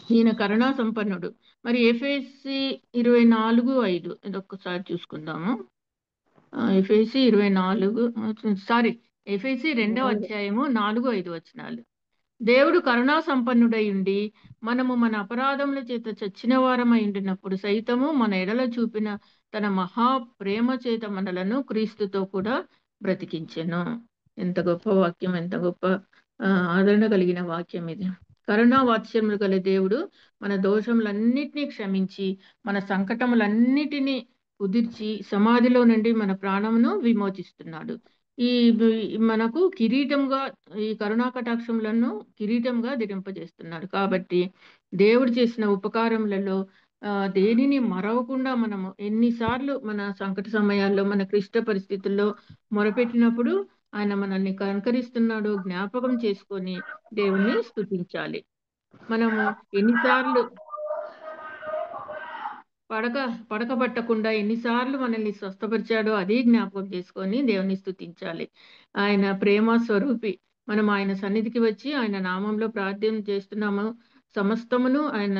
ఈయన కరుణా సంపన్నుడు. మరి ఎఫెసీ 24:5 ఇదొక్కసారి చూసుకుందాము. ఎఫెసీ 2వ అధ్యాయము 4-5 వచనాలు. దేవుడు కరుణా సంపన్నుడై ఉండి మనము మన అపరాధముల చేత చచ్చిన వారమై ఉండినప్పుడు సైతము మన ఎడల చూపిన తన మహా ప్రేమ చేత మనలను క్రీస్తుతో కూడా బ్రతికించెను. ఎంత గొప్ప వాక్యం, ఎంత గొప్ప ఆదరణ కలిగిన వాక్యం ఇది. కరుణా వాత్సల్యములు గల దేవుడు మన దోషములన్నిటినీ క్షమించి మన సంకటములన్నిటినీ కుదిర్చి సమాధిలో నుండి మన ప్రాణమును విమోచిస్తున్నాడు. మనకు కిరీటంగా ఈ కరుణా కటాక్షములను కిరీటంగా ధరింపజేస్తున్నాడు. కాబట్టి దేవుడు చేసిన ఉపకారములలో దేనిని మరవకుండా మనము ఎన్నిసార్లు మన సంకట సమయాల్లో, మన క్లిష్ట పరిస్థితుల్లో మొరపెట్టినప్పుడు ఆయన మనల్ని కనికరిస్తున్నాడు జ్ఞాపకం చేసుకొని దేవుణ్ణి స్తుతించాలి. మనము ఎన్నిసార్లు పడకబట్టకుండా ఎన్నిసార్లు మనల్ని స్వస్థపరిచాడో అదే జ్ఞాపకం చేసుకొని దేవుని స్తుతించాలి. ఆయన ప్రేమ స్వరూపి. మనం ఆయన సన్నిధికి వచ్చి ఆయన నామంలో ప్రార్థన చేస్తున్నాము. సమస్తమును ఆయన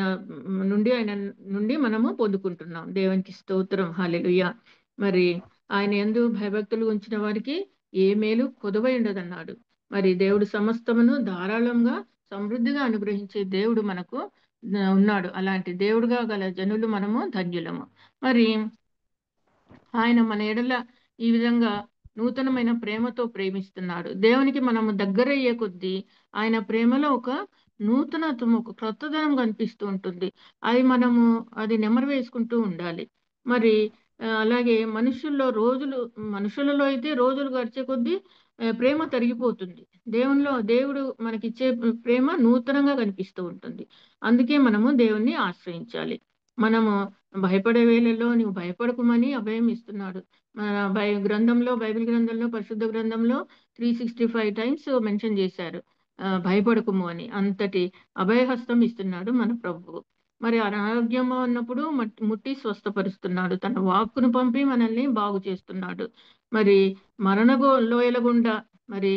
నుండి మనము పొందుకుంటున్నాం. దేవునికి స్తోత్రం, హల్లెలూయా. మరి ఆయన యందు భయభక్తులు ఉంచిన వారికి ఏ మేలు కొదవై ఉండదన్నాడు. మరి దేవుడు సమస్తమును ధారాళంగా సమృద్ధిగా అనుగ్రహించే దేవుడు మనకు ఉన్నాడు. అలాంటి దేవుడుగా గల జనులు మనము ధన్యులము. మరి ఆయన మన ఎడల ఈ విధంగా నూతనమైన ప్రేమతో ప్రేమిస్తున్నాడు. దేవునికి మనము దగ్గరయ్యే కొద్దీ ఆయన ప్రేమలో ఒక నూతనత్వం, ఒక క్రొత్తదనం కనిపిస్తూ ఉంటుంది. అది నెమరు వేసుకుంటూ ఉండాలి. మరి అలాగే మనుషులలో అయితే రోజులు గడిచే కొద్దీ ప్రేమ తరిగిపోతుంది. దేవుడు మనకిచ్చే ప్రేమ నూతనంగా కనిపిస్తూ ఉంటుంది. అందుకే మనము దేవుణ్ణి ఆశ్రయించాలి. మనము భయపడే వేళల్లో నువ్వు భయపడకుమని అభయం ఇస్తున్నాడు. బైబిల్ గ్రంథంలో పరిశుద్ధ గ్రంథంలో 365 టైమ్స్ మెన్షన్ చేశారు భయపడకుము అని. అంతటి అభయహస్తం ఇస్తున్నాడు మన ప్రభువు. మరి అనారోగ్యంగా ఉన్నప్పుడు ముట్టి స్వస్థపరుస్తున్నాడు. తన వాక్కును పంపి మనల్ని బాగు చేస్తున్నాడు. మరి లోయల గుండా మరి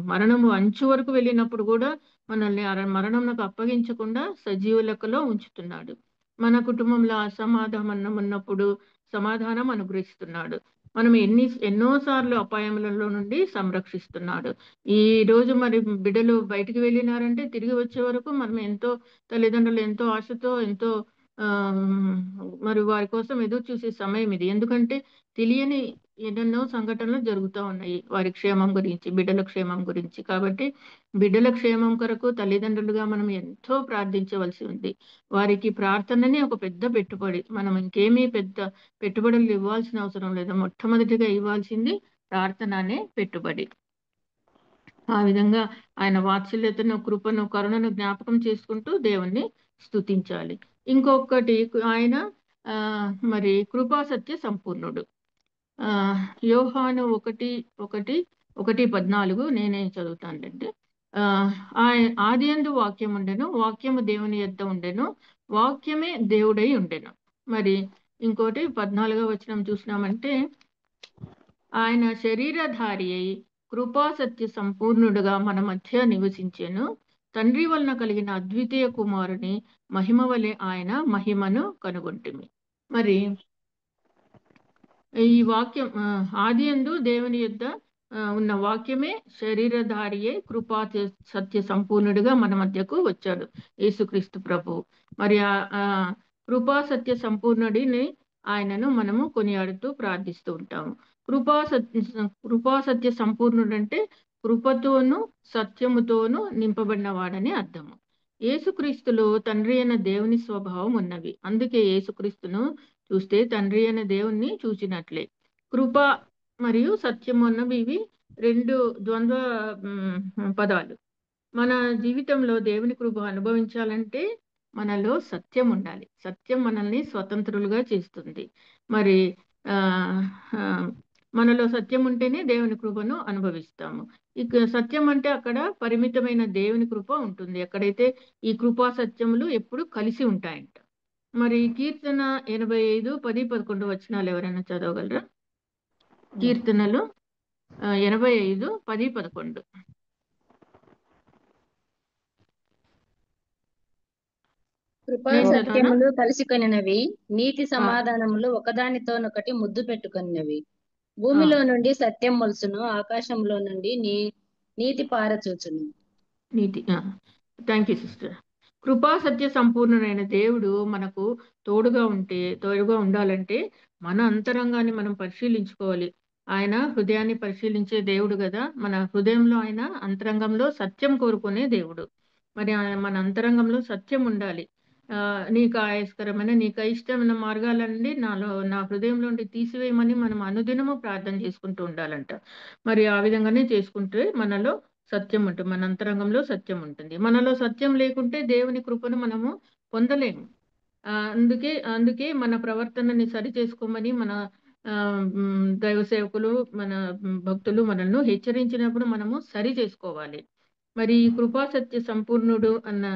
మరణము అంచు వరకు వెళ్ళినప్పుడు కూడా మనల్ని మరణంకు అప్పగించకుండా సజీవ లెక్కలో ఉంచుతున్నాడు. మన కుటుంబంలో అసమాధానం ఉన్నప్పుడు సమాధానం అనుగ్రహిస్తున్నాడు. మనం ఎన్నోసార్లు అపాయములలో నుండి సంరక్షిస్తున్నాడు. ఈ రోజు మరి బిడ్డలు బయటికి వెళ్ళినారంటే తిరిగి వచ్చే వరకు మనం తల్లిదండ్రులు ఎంతో ఆశతో మరి వారి కోసం ఎదురు చూసే సమయం ఇది. ఎందుకంటే తెలియని ఎన్నెన్నో సంఘటనలు జరుగుతూ ఉన్నాయి వారి క్షేమం గురించి, బిడ్డల క్షేమం గురించి. కాబట్టి బిడ్డల క్షేమం కొరకు తల్లిదండ్రులుగా మనం ఎంతో ప్రార్థించవలసి ఉంది. వారికి ప్రార్థనని ఒక పెద్ద పెట్టుబడి. మనం ఇంకేమీ పెద్ద పెట్టుబడులు ఇవ్వాల్సిన అవసరం లేదు. మొట్టమొదటిగా ఇవ్వాల్సింది ప్రార్థన అనే పెట్టుబడి. ఆ విధంగా ఆయన వాత్సల్యతను, కృపను, కరుణను జ్ఞాపకం చేసుకుంటూ దేవుణ్ణి స్తుతించాలి. ఇంకొకటి ఆయన మరి కృపా సత్య సంపూర్ణుడు. యోహాను 1:14 నేనే చదువుతానంటే, ఆదియందు వాక్యం ఉండెను, వాక్యము దేవుని యొద్ద ఉండెను, వాక్యమే దేవుడై ఉండెను. మరి ఇంకోటి 14వ వచనం చూసినామంటే, ఆయన శరీరధారి అయి కృపా సత్య సంపూర్ణుడుగా మన మధ్య నివసించెను. తండ్రి వలన కలిగిన అద్వితీయ కుమారుని మహిమ వలె ఆయన మహిమను కనుగొంటిమి. మరి ఈ వాక్యం ఆదియందు దేవుని యొద్ద ఉన్న వాక్యమే శరీరధారియే కృపా సత్య సంపూర్ణుడిగా మన మధ్యకు వచ్చాడు యేసుక్రీస్తు ప్రభువు. మరి ఆ కృపా సత్య సంపూర్ణుడిని ఆయనను మనము కొనియాడుతూ ప్రార్థిస్తూ ఉంటాము. కృపా సత్య సంపూర్ణుడు అంటే కృపతోను సత్యముతోను నింపబడిన వాడని అర్థము. యేసుక్రీస్తులో తండ్రి అయిన దేవుని స్వభావం ఉన్నవి. అందుకే యేసుక్రీస్తును చూస్తే తండ్రి అయిన దేవుణ్ణి చూచినట్లే. కృప మరియు సత్యం అన్నవి ఇవి రెండు ద్వంద్వ పదాలు. మన జీవితంలో దేవుని కృప అనుభవించాలంటే మనలో సత్యం ఉండాలి. సత్యం మనల్ని స్వతంత్రులుగా చేస్తుంది. మరి మనలో సత్యం ఉంటేనే దేవుని కృపను అనుభవిస్తాము. ఇక సత్యం అంటే అక్కడ పరిమితమైన దేవుని కృప ఉంటుంది. ఎక్కడైతే ఈ కృపా సత్యములు ఎప్పుడు కలిసి ఉంటాయంట. మరి కీర్తన 85, 10, 11 వచనాలు ఎవరైనా చదవగలరా? కీర్తనలు 85, 10, 11. కృపా సత్యములు కలిసి కొనినవి, నీతి సమాధానములు ఒకదానితోనొకటి ముద్దు పెట్టుకొనినవి. భూమిలో నుండి సత్యం మొలుసును, ఆకాశంలో నుండి నీతి పారచూచును. నీతి. Thank you sister. కృపా సత్య సంపూర్ణుడైన దేవుడు మనకు తోడుగా ఉండాలంటే మన అంతరంగాన్ని మనం పరిశీలించుకోవాలి. ఆయన హృదయాన్ని పరిశీలించే దేవుడు కదా. మన హృదయంలో ఆయన అంతరంగంలో సత్యం కోరుకునే దేవుడు. మరి మన అంతరంగంలో సత్యం ఉండాలి. నీకు ఆయస్కరమైన నీకు ఇష్టమైన మార్గాలన్నీ నా హృదయంలో తీసివేయమని మనం అనుదినము ప్రార్థన చేసుకుంటూ ఉండాలంట. మరి ఆ విధంగానే చేసుకుంటే మనలో సత్యం ఉంటుంది, మన అంతరంగంలో సత్యం ఉంటుంది. మనలో సత్యం లేకుంటే దేవుని కృపను మనము పొందలేము. అందుకే మన ప్రవర్తనని సరి చేసుకోమని మన దైవ సేవకులు, మన భక్తులు మనల్ని హెచ్చరించినప్పుడు మనము సరి చేసుకోవాలి. మరి ఈ కృపా సత్య సంపూర్ణుడు అన్న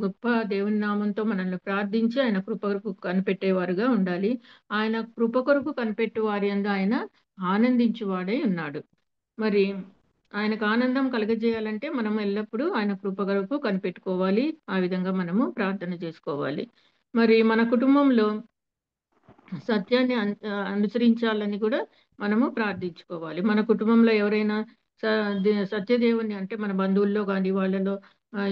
గొప్ప దేవుని నామంతో మనల్ని ప్రార్థించి ఆయన కృప కొరకు కనిపెట్టేవారుగా ఉండాలి. ఆయన కృప కొరకు కనిపెట్టే వారి యందు ఆయన ఆనందించువాడై ఉన్నాడు. మరి ఆయనకు ఆనందం కలగజేయాలంటే మనం ఎల్లప్పుడూ ఆయన కృప కొరకు కనిపెట్టుకోవాలి. ఆ విధంగా మనము ప్రార్థన చేసుకోవాలి. మరి మన కుటుంబంలో సత్యాన్ని అనుసరించాలని కూడా మనము ప్రార్థించుకోవాలి. మన కుటుంబంలో ఎవరైనా సత్యదేవుని అంటే మన బంధువుల్లో కానీ వాళ్ళలో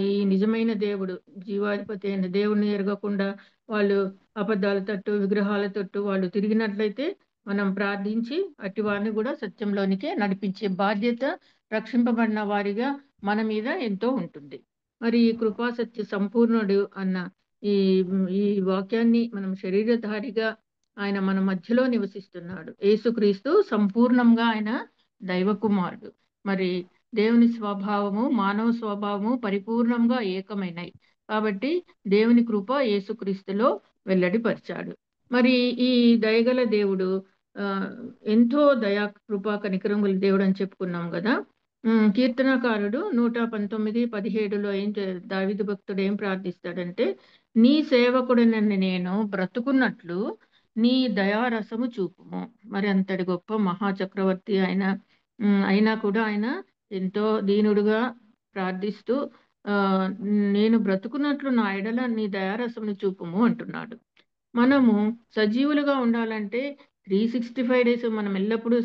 ఈ నిజమైన దేవుడు, జీవాధిపతి అయిన దేవుణ్ణి ఎరగకుండా వాళ్ళు అబద్ధాల తట్టు, విగ్రహాల తట్టు వాళ్ళు తిరిగినట్లయితే మనం ప్రార్థించి అట్టి వారిని కూడా సత్యంలోనికే నడిపించే బాధ్యత రక్షింపబడిన వారిగా మన మీద ఎంతో ఉంటుంది. మరి ఈ కృపా సత్య సంపూర్ణుడు అన్న ఈ వాక్యాన్ని మనం శరీరధారిగా ఆయన మన మధ్యలో నివసిస్తున్నాడు. యేసుక్రీస్తు సంపూర్ణంగా ఆయన దైవ కుమారుడు. మరి దేవుని స్వభావము మానవ స్వభావము పరిపూర్ణంగా ఏకమైనవి కాబట్టి దేవుని కృప యేసుక్రీస్తులో వెల్లడిపరిచాడు. మరి ఈ దయగల దేవుడు ఎంతో దయా కృప కనికరముల దేవుడు అని చెప్పుకున్నాం కదా. కీర్తనకారుడు 119:17 దావీదు భక్తుడు ఏం ప్రార్థిస్తాడంటే, నీ సేవకుడినని నేను బ్రతుకున్నట్లు నీ దయారసము చూపుము. మరి అంతటి గొప్ప మహాచక్రవర్తి అయినా కూడా ఆయన ఎంతో దీనుడుగా ప్రార్థిస్తూ నేను బ్రతుకున్నట్లు నా ఎడల నీ దయారసమును చూపుము అంటున్నాడు. మనము సజీవులుగా ఉండాలంటే 365 days మనం ఎల్లప్పుడూ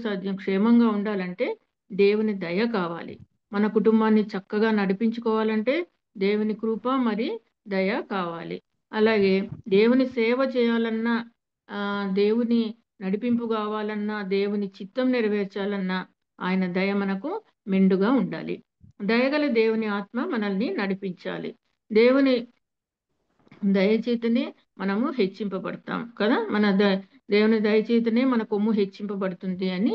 క్షేమంగా ఉండాలంటే దేవుని దయ కావాలి. మన కుటుంబాన్ని చక్కగా నడిపించుకోవాలంటే దేవుని కృప మరి దయ కావాలి. అలాగే దేవుని సేవ చేయాలన్నా, దేవుని నడిపింపు కావాలన్నా, దేవుని చిత్తం నెరవేర్చాలన్నా ఆయన దయ మనకు మెండుగా ఉండాలి. దయగల దేవుని ఆత్మ మనల్ని నడిపించాలి. దేవుని దయచేతనే మనము హెచ్చింపబడతాం కదా. దేవుని దయచేతనే మన కొమ్ము హెచ్చింపబడుతుంది అని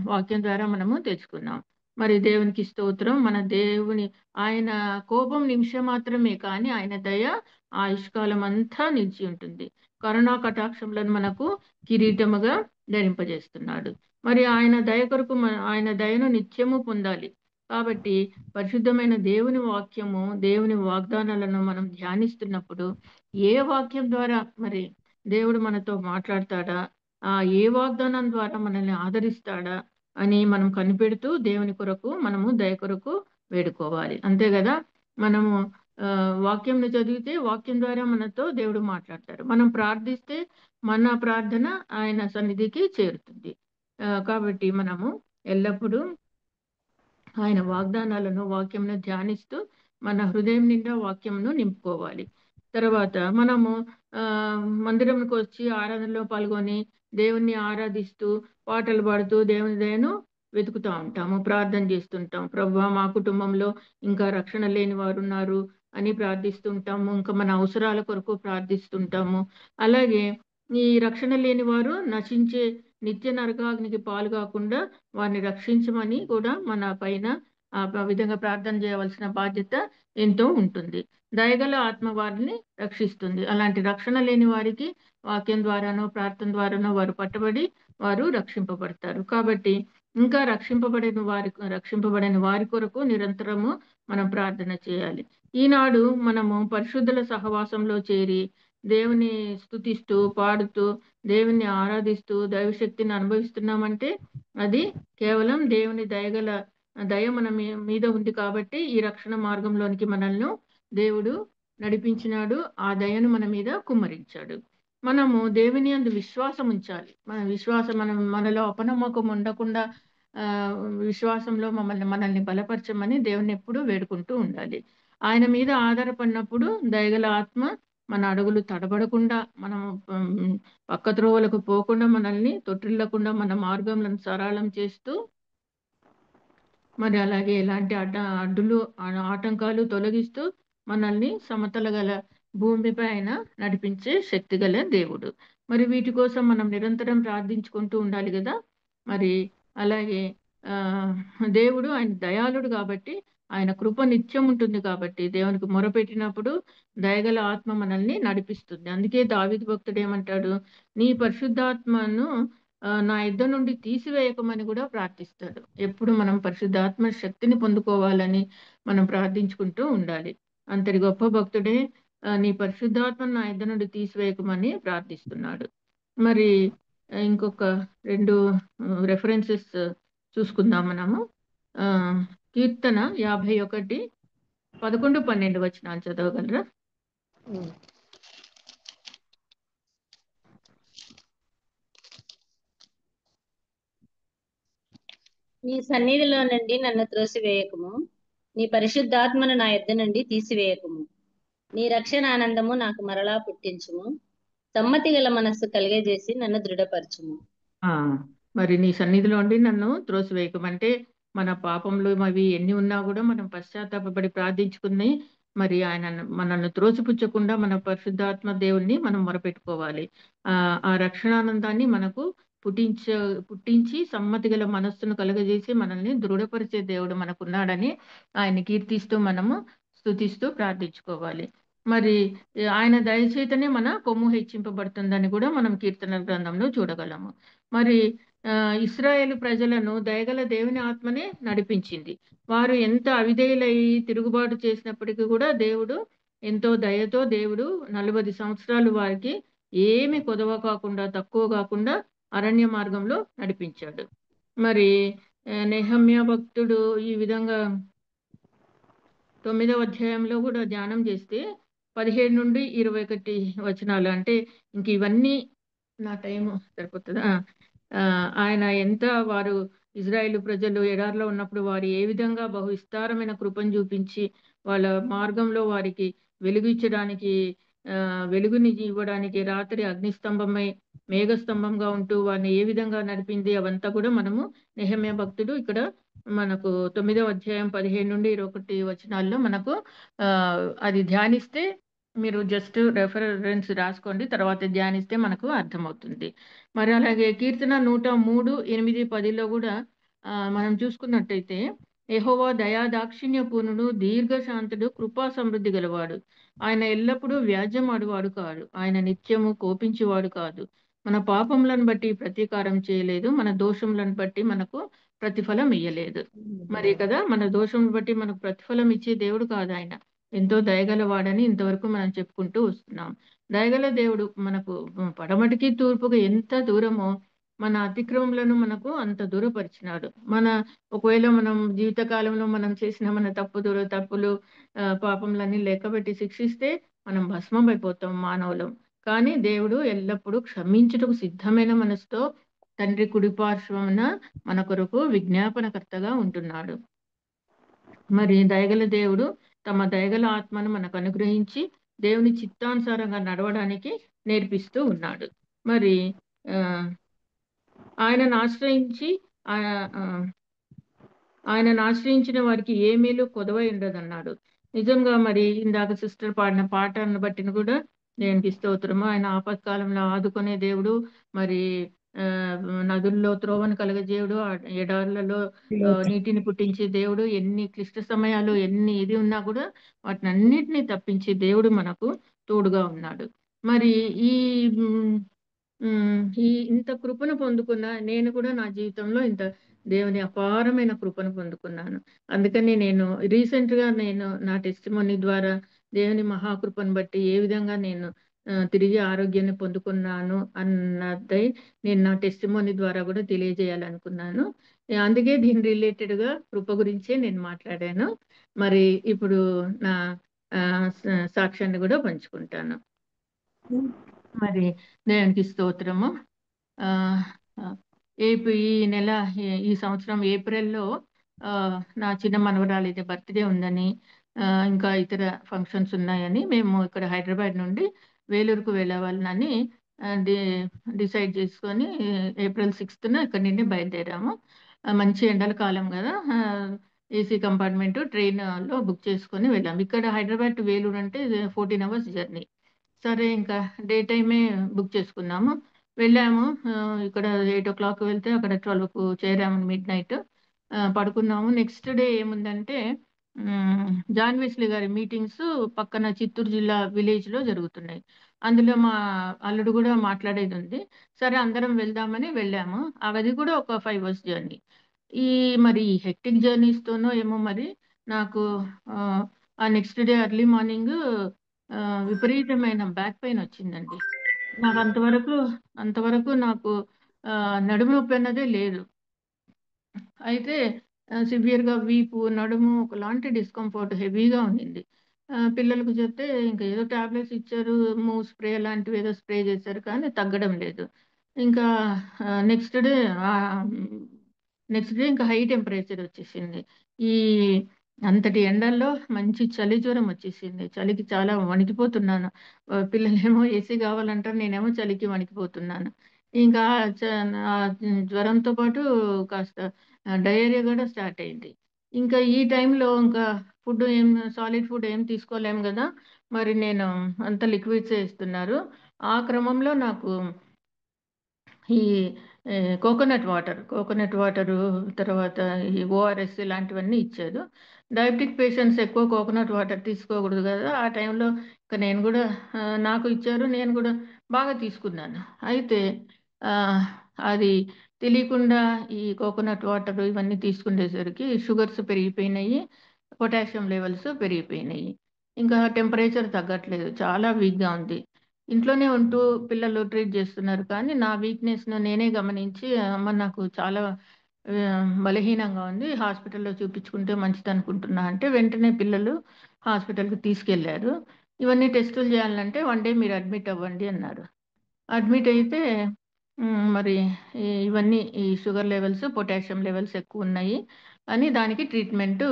వాక్యం ద్వారా మనము తెలుసుకున్నాం. మరి దేవునికి స్తోత్రం. మన దేవుని ఆయన కోపం నిమిషం మాత్రమే, కానీ ఆయన దయ ఆయుష్కాలం అంతా నిలిచి ఉంటుంది. కరుణా కటాక్షములను మనకు కిరీటముగా ధరింపజేస్తున్నాడు. మరి ఆయన దయ కొరకు ఆయన దయను నిత్యము పొందాలి. కాబట్టి పరిశుద్ధమైన దేవుని వాక్యము, దేవుని వాగ్దానాలను మనం ధ్యానిస్తున్నప్పుడు ఏ వాక్యం ద్వారా మరి దేవుడు మనతో మాట్లాడతాడా, ఏ వాగ్దానం ద్వారా మనల్ని ఆదరిస్తాడా అని మనం కనిపెడుతూ దేవుని కొరకు మనము దయ కొరకు వేడుకోవాలి. అంతే కదా. మనము వాక్యంను చదివితే వాక్యం ద్వారా మనతో దేవుడు మాట్లాడతారు. మనం ప్రార్థిస్తే మన ప్రార్థన ఆయన సన్నిధికి చేరుతుంది. కాబట్టి మనము ఎల్లప్పుడూ ఆయన వాగ్దానాలను వాక్యంను ధ్యానిస్తూ మన హృదయం నిండా వాక్యంను నింపుకోవాలి. తర్వాత మనము మందిరంకి వచ్చి ఆరాధనలో పాల్గొని దేవుణ్ణి ఆరాధిస్తూ పాటలు పాడుతూ దేవుని దయను వెతుకుతూ ఉంటాము, ప్రార్థన చేస్తుంటాం. ప్రభువా మా కుటుంబంలో ఇంకా రక్షణ లేని వారు ఉన్నారు అని ప్రార్థిస్తుంటాము. ఇంకా మన అవసరాల కొరకు ప్రార్థిస్తుంటాము. అలాగే ఈ రక్షణ లేని వారు నశించే నిత్య నరకాగ్నికి పాలు కాకుండా వారిని రక్షించమని కూడా మన పైన ఆ విధంగా ప్రార్థన చేయవలసిన బాధ్యత ఎంతో ఉంటుంది. దయగల ఆత్మ వారిని రక్షిస్తుంది. అలాంటి రక్షణ లేని వారికి వాక్యం ద్వారానో ప్రార్థన ద్వారానో వారు పట్టబడి వారు రక్షింపబడతారు. కాబట్టి ఇంకా రక్షింపబడిన వారి కొరకు నిరంతరము మనం ప్రార్థన చేయాలి. ఈనాడు మనము పరిశుద్ధుల సహవాసంలో చేరి దేవుని స్తుతిస్తూ పాడుతూ దేవుని ఆరాధిస్తూ దైవశక్తిని అనుభవిస్తున్నామంటే అది కేవలం దేవుని దయ మన మీద ఉంది కాబట్టి ఈ రక్షణ మార్గంలోనికి మనల్ని దేవుడు నడిపించినాడు. ఆ దయను మన మీద కుమ్మరించాడు. మనము దేవుని యందు విశ్వాసం ఉంచాలి. మనలో అపనమ్మకం ఉండకుండా విశ్వాసంలో మనల్ని బలపరచమని దేవుని ఎప్పుడూ వేడుకుంటూ ఉండాలి. ఆయన మీద ఆధారపడినప్పుడు దయగల ఆత్మ మన అడుగులు తడబడకుండా, మనం పక్క త్రోవలకు పోకుండా, మనల్ని తొట్టిల్లకుండా మన మార్గంలను సరళం చేస్తూ, మరి అలాగే ఎలాంటి అడ్డులు ఆటంకాలు తొలగిస్తూ మనల్ని సమతల గల భూమిపై ఆయన నడిపించే శక్తి గల దేవుడు. మరి వీటి కోసం మనం నిరంతరం ప్రార్థించుకుంటూ ఉండాలి కదా. మరి అలాగే దేవుడు ఆయన దయాళుడు కాబట్టి ఆయన కృప నిత్యం ఉంటుంది కాబట్టి దేవునికి మొరపెట్టినప్పుడు దయగల ఆత్మ మనల్ని నడిపిస్తుంది. అందుకే దావీదు భక్తుడు ఏమంటాడు, నీ పరిశుద్ధాత్మను నా యుద్ధ నుండి తీసివేయకమని కూడా ప్రార్థిస్తాడు. ఎప్పుడు మనం పరిశుద్ధాత్మ శక్తిని పొందుకోవాలని మనం ప్రార్థించుకుంటూ ఉండాలి. అంతటి గొప్ప భక్తుడే నీ పరిశుద్ధాత్మను నా యుద్ధ నుండి తీసివేయకమని ప్రార్థిస్తున్నాడు. మరి ఇంకొక 2 రెఫరెన్సెస్ చూసుకుందాం మనము. కీర్తన 51 11, 12 వచనాలు చదవగలరా? నీ సన్నిధిలో నుండి నన్ను త్రోసివేయకము, నీ పరిశుద్ధాత్మను నా యొద్ద నుండి తీసివేయకము. నీ రక్షణ ఆనందము నాకు మరలా పుట్టించుము, సమ్మతి గల మనస్సు కలిగజేసి నన్ను దృఢపరచుము. మరి నీ సన్నిధిలో ఉండి నన్ను త్రోసివేయకమంటే మన పాపంలో అవి ఎన్ని ఉన్నా కూడా మనం పశ్చాత్తాపడి ప్రార్థించుకుని మరి ఆయన మనల్ని త్రోసిపుచ్చకుండా మన పరిశుద్ధాత్మ దేవుణ్ణి మనం మొరపెట్టుకోవాలి. ఆ రక్షణానందాన్ని మనకు పుట్టించి సమ్మతి గల మనస్సును కలుగజేసి మనల్ని దృఢపరిచే దేవుడు మనకున్నాడని ఆయన కీర్తిస్తూ మనము స్తుతిస్తూ ప్రార్థించుకోవాలి. మరి ఆయన దయచేతనే మన కొమ్ము హెచ్చింపబడుతుందని కూడా మనం కీర్తన గ్రంథంలో చూడగలము. మరి ఇశ్రాయేలు ప్రజలను దయగల దేవుని ఆత్మనే నడిపించింది. వారు ఎంత అవిధేయులై తిరుగుబాటు చేసినప్పటికీ కూడా దేవుడు ఎంతో దయతో దేవుడు 40 సంవత్సరాలు వారికి ఏమి కొదవ కాకుండా తక్కువ కాకుండా అరణ్య మార్గంలో నడిపించాడు. మరి నెహమ్యా భక్తుడు ఈ విధంగా 9వ అధ్యాయంలో కూడా ధ్యానం చేస్తే 17 నుండి 21 వచనాలు, అంటే ఇంక ఇవన్నీ నా టైము సరిపోతుందా? ఆయన వారు ఇజ్రాయేలు ప్రజలు ఎడారిలో ఉన్నప్పుడు వారు ఏ విధంగా బహు విస్తారమైన కృపను చూపించి వాళ్ళ మార్గంలో వారికి వెలుగిచ్చడానికి వెలుగుని ఇవ్వడానికి రాత్రి అగ్నిస్తంభమై మేఘస్తంభంగా ఉంటూ వారిని ఏ విధంగా నడిపింది అవంతా కూడా మనము నెహమ్యా భక్తుడు ఇక్కడ మనకు 9వ అధ్యాయం 15 నుండి 21 వచనాల్లో మనకు అది ధ్యానిస్తే, మీరు జస్ట్ రెఫరెన్స్ రాసుకోండి, తర్వాత ధ్యానిస్తే మనకు అర్థమవుతుంది. మరి అలాగే కీర్తన 103, 8, 10లో కూడా మనం చూసుకున్నట్టయితే, యెహోవా దయా దాక్షిణ్య పూర్ణుడు, దీర్ఘశాంతుడు, కృపా సమృద్ధి గలవాడు. ఆయన ఎల్లప్పుడూ వ్యాజ్యం ఆడువాడు కాడు. ఆయన నిత్యము కోపించేవాడు కాదు. మన పాపములను బట్టి ప్రతీకారం చేయలేదు, మన దోషములను బట్టి మనకు ప్రతిఫలం ఇయ్యలేదు. మరి కదా మన దోషం బట్టి మనకు ప్రతిఫలం ఇచ్చే దేవుడు కాదు ఆయన. ఎంతో దయగలవాడని ఇంతవరకు మనం చెప్పుకుంటూ వస్తున్నాం. దయగల దేవుడు మనకు పడమటికి తూర్పుగా ఎంత దూరమో మన అతిక్రమములను మనకు అంత దూరపరిచినాడు. ఒకవేళ మనం జీవితకాలంలో మనం చేసిన మన తప్పులు పాపములన్నీ లెక్కబెట్టి శిక్షిస్తే మనం భస్మం అయిపోతాం మానవులం. కానీ దేవుడు ఎల్లప్పుడూ క్షమించుటకు సిద్ధమైన మనసుతో తండ్రి కుడిపార్శ్వమున మన కొరకు విజ్ఞాపనకర్తగా ఉంటున్నాడు. మరి దయగల దేవుడు తమ దయగల ఆత్మను మనకు అనుగ్రహించి దేవుని చిత్తానుసారంగా నడవడానికి నేర్పిస్తూ ఉన్నాడు. మరి ఆయనను ఆశ్రయించిన వారికి ఏ మేలు కొదవై ఉండదన్నాడు. నిజంగా మరి ఇందాక సిస్టర్ పాడిన పాటను బట్టిన కూడా దేవునికి స్తోత్రము. ఆయన ఆపత్కాలంలో ఆదుకునే దేవుడు, మరి నదుల్లో త్రోవను కలగజేయుడు, ఎడారులలో నీటిని పుట్టించే దేవుడు. ఎన్ని క్లిష్ట సమయాలు ఎన్ని ఇది ఉన్నా కూడా వాటిని అన్నిటినీ తప్పించి దేవుడు మనకు తోడుగా ఉన్నాడు. మరి ఇంత కృపను పొందుకున్న నేను కూడా నా జీవితంలో ఇంత దేవుని అపారమైన కృపను పొందుకున్నాను. అందుకని నేను రీసెంట్గా నా టెస్టిమోనీ ద్వారా దేవుని మహాకృపను బట్టి ఏ విధంగా నేను తిరిగి ఆరోగ్యాన్ని పొందుకున్నాను అన్నదై నేను నా టెస్టిమోనీ ద్వారా కూడా తెలియజేయాలనుకున్నాను. అందుకే దీని రిలేటెడ్గా కృప గురించే నేను మాట్లాడాను. మరి ఇప్పుడు నా సాక్ష్యాన్ని కూడా పంచుకుంటాను. మరి దేవునికి స్తోత్రము. ఈ సంవత్సరం ఏప్రిల్లో నా చిన్న మనవరాలి బర్త్డే ఉందని, ఇంకా ఇతర ఫంక్షన్స్ ఉన్నాయని మేము ఇక్కడ హైదరాబాద్ నుండి వేలూరుకు వెళ్ళవాలని డిసైడ్ చేసుకొని ఏప్రిల్ 6th ఇక్కడ నుండి బయలుదేరాము. మంచి ఎండల కాలం కదా, ఏసీ కంపార్ట్మెంట్ ట్రైన్లో బుక్ చేసుకొని వెళ్ళాము. ఇక్కడ హైదరాబాద్ టు వేలూరు అంటే 14 hours జర్నీ. సరే ఇంకా డే టైమే బుక్ చేసుకున్నాము, వెళ్ళాము. ఇక్కడ 8 o'clock వెళ్తే అక్కడ 12కు చేరాము, midnight పడుకున్నాము. నెక్స్ట్ డే ఏముందంటే జాన్ వెస్లీ గారి మీటింగ్స్ పక్కన చిత్తూరు జిల్లా విలేజ్లో జరుగుతున్నాయి. అందులో మా అల్లుడు కూడా మాట్లాడేది ఉంది. సరే అందరం వెళ్దామని వెళ్ళాము. అది కూడా ఒక 5 hours జర్నీ. మరి హెక్టిక్ జర్నీస్తోనో ఏమో మరి నాకు ఆ నెక్స్ట్ డే ఎర్లీ మార్నింగ్ విపరీతమైన బ్యాక్ పెయిన్ వచ్చిందండి. నాకు అంతవరకు నాకు నడుము నొప్పి అన్నదే లేదు. అయితే సివియర్గా వీపు నడుము ఒకలాంటి డిస్కంఫర్ట్ హెవీగా ఉండింది. పిల్లలకు చెప్తే ఇంకా ఏదో టాబ్లెట్స్ ఇచ్చారు, మూవ్ స్ప్రే లాంటివి ఏదో స్ప్రే చేశారు, కానీ తగ్గడం లేదు. ఇంకా నెక్స్ట్ డే ఇంకా హై టెంపరేచర్ వచ్చేసింది. ఈ అంతటి ఎండల్లో మంచి చలి జ్వరం వచ్చేసింది. చలికి చాలా వణికిపోతున్నాను. పిల్లలేమో ఏసీ కావాలంటారు, నేనేమో చలికి వణికిపోతున్నాను. ఇంకా జ్వరంతో పాటు కాస్త డయేరియా కూడా స్టార్ట్ అయింది. ఇంకా ఈ టైంలో ఇంకా సాలిడ్ ఫుడ్ ఏం తీసుకోలేము కదా, మరి నేను అంత లిక్విడ్స్ ఇస్తున్నారు. ఆ క్రమంలో నాకు ఈ కోకోనట్ వాటరు తర్వాత ఈ ఓఆర్ఎస్ ఇలాంటివన్నీ ఇచ్చారు. డయాబెటిక్ పేషెంట్స్ ఎక్కువ కోకోనట్ వాటర్ తీసుకోకూడదు కదా, ఆ టైంలో ఇంకా నేను కూడా నాకు ఇచ్చారు, నేను కూడా బాగా తీసుకున్నాను. అయితే అది తెలియకుండా ఈ కోకోనట్ వాటర్ ఇవన్నీ తీసుకునేసరికి షుగర్స్ పెరిగిపోయినాయి, పొటాషియం లెవెల్స్ పెరిగిపోయినాయి. ఇంకా టెంపరేచర్ తగ్గట్లేదు, చాలా వీక్గా ఉంది. ఇంట్లోనే ఉంటూ పిల్లలు ట్రీట్ చేస్తున్నారు, కానీ నా వీక్నెస్ను నేనే గమనించి అమ్మ నాకు చాలా బలహీనంగా ఉంది, హాస్పిటల్లో చూపించుకుంటే మంచిది అనుకుంటున్నా అంటే వెంటనే పిల్లలు హాస్పిటల్కి తీసుకెళ్లారు. ఇవన్నీ టెస్టులు చేయాలంటే 1 day మీరు అడ్మిట్ అవ్వండి అన్నారు. అడ్మిట్ అయితే మరి ఇవన్నీ ఈ షుగర్ లెవెల్స్ పొటాషియం లెవెల్స్ ఎక్కువ ఉన్నాయి అని దానికి ట్రీట్మెంటు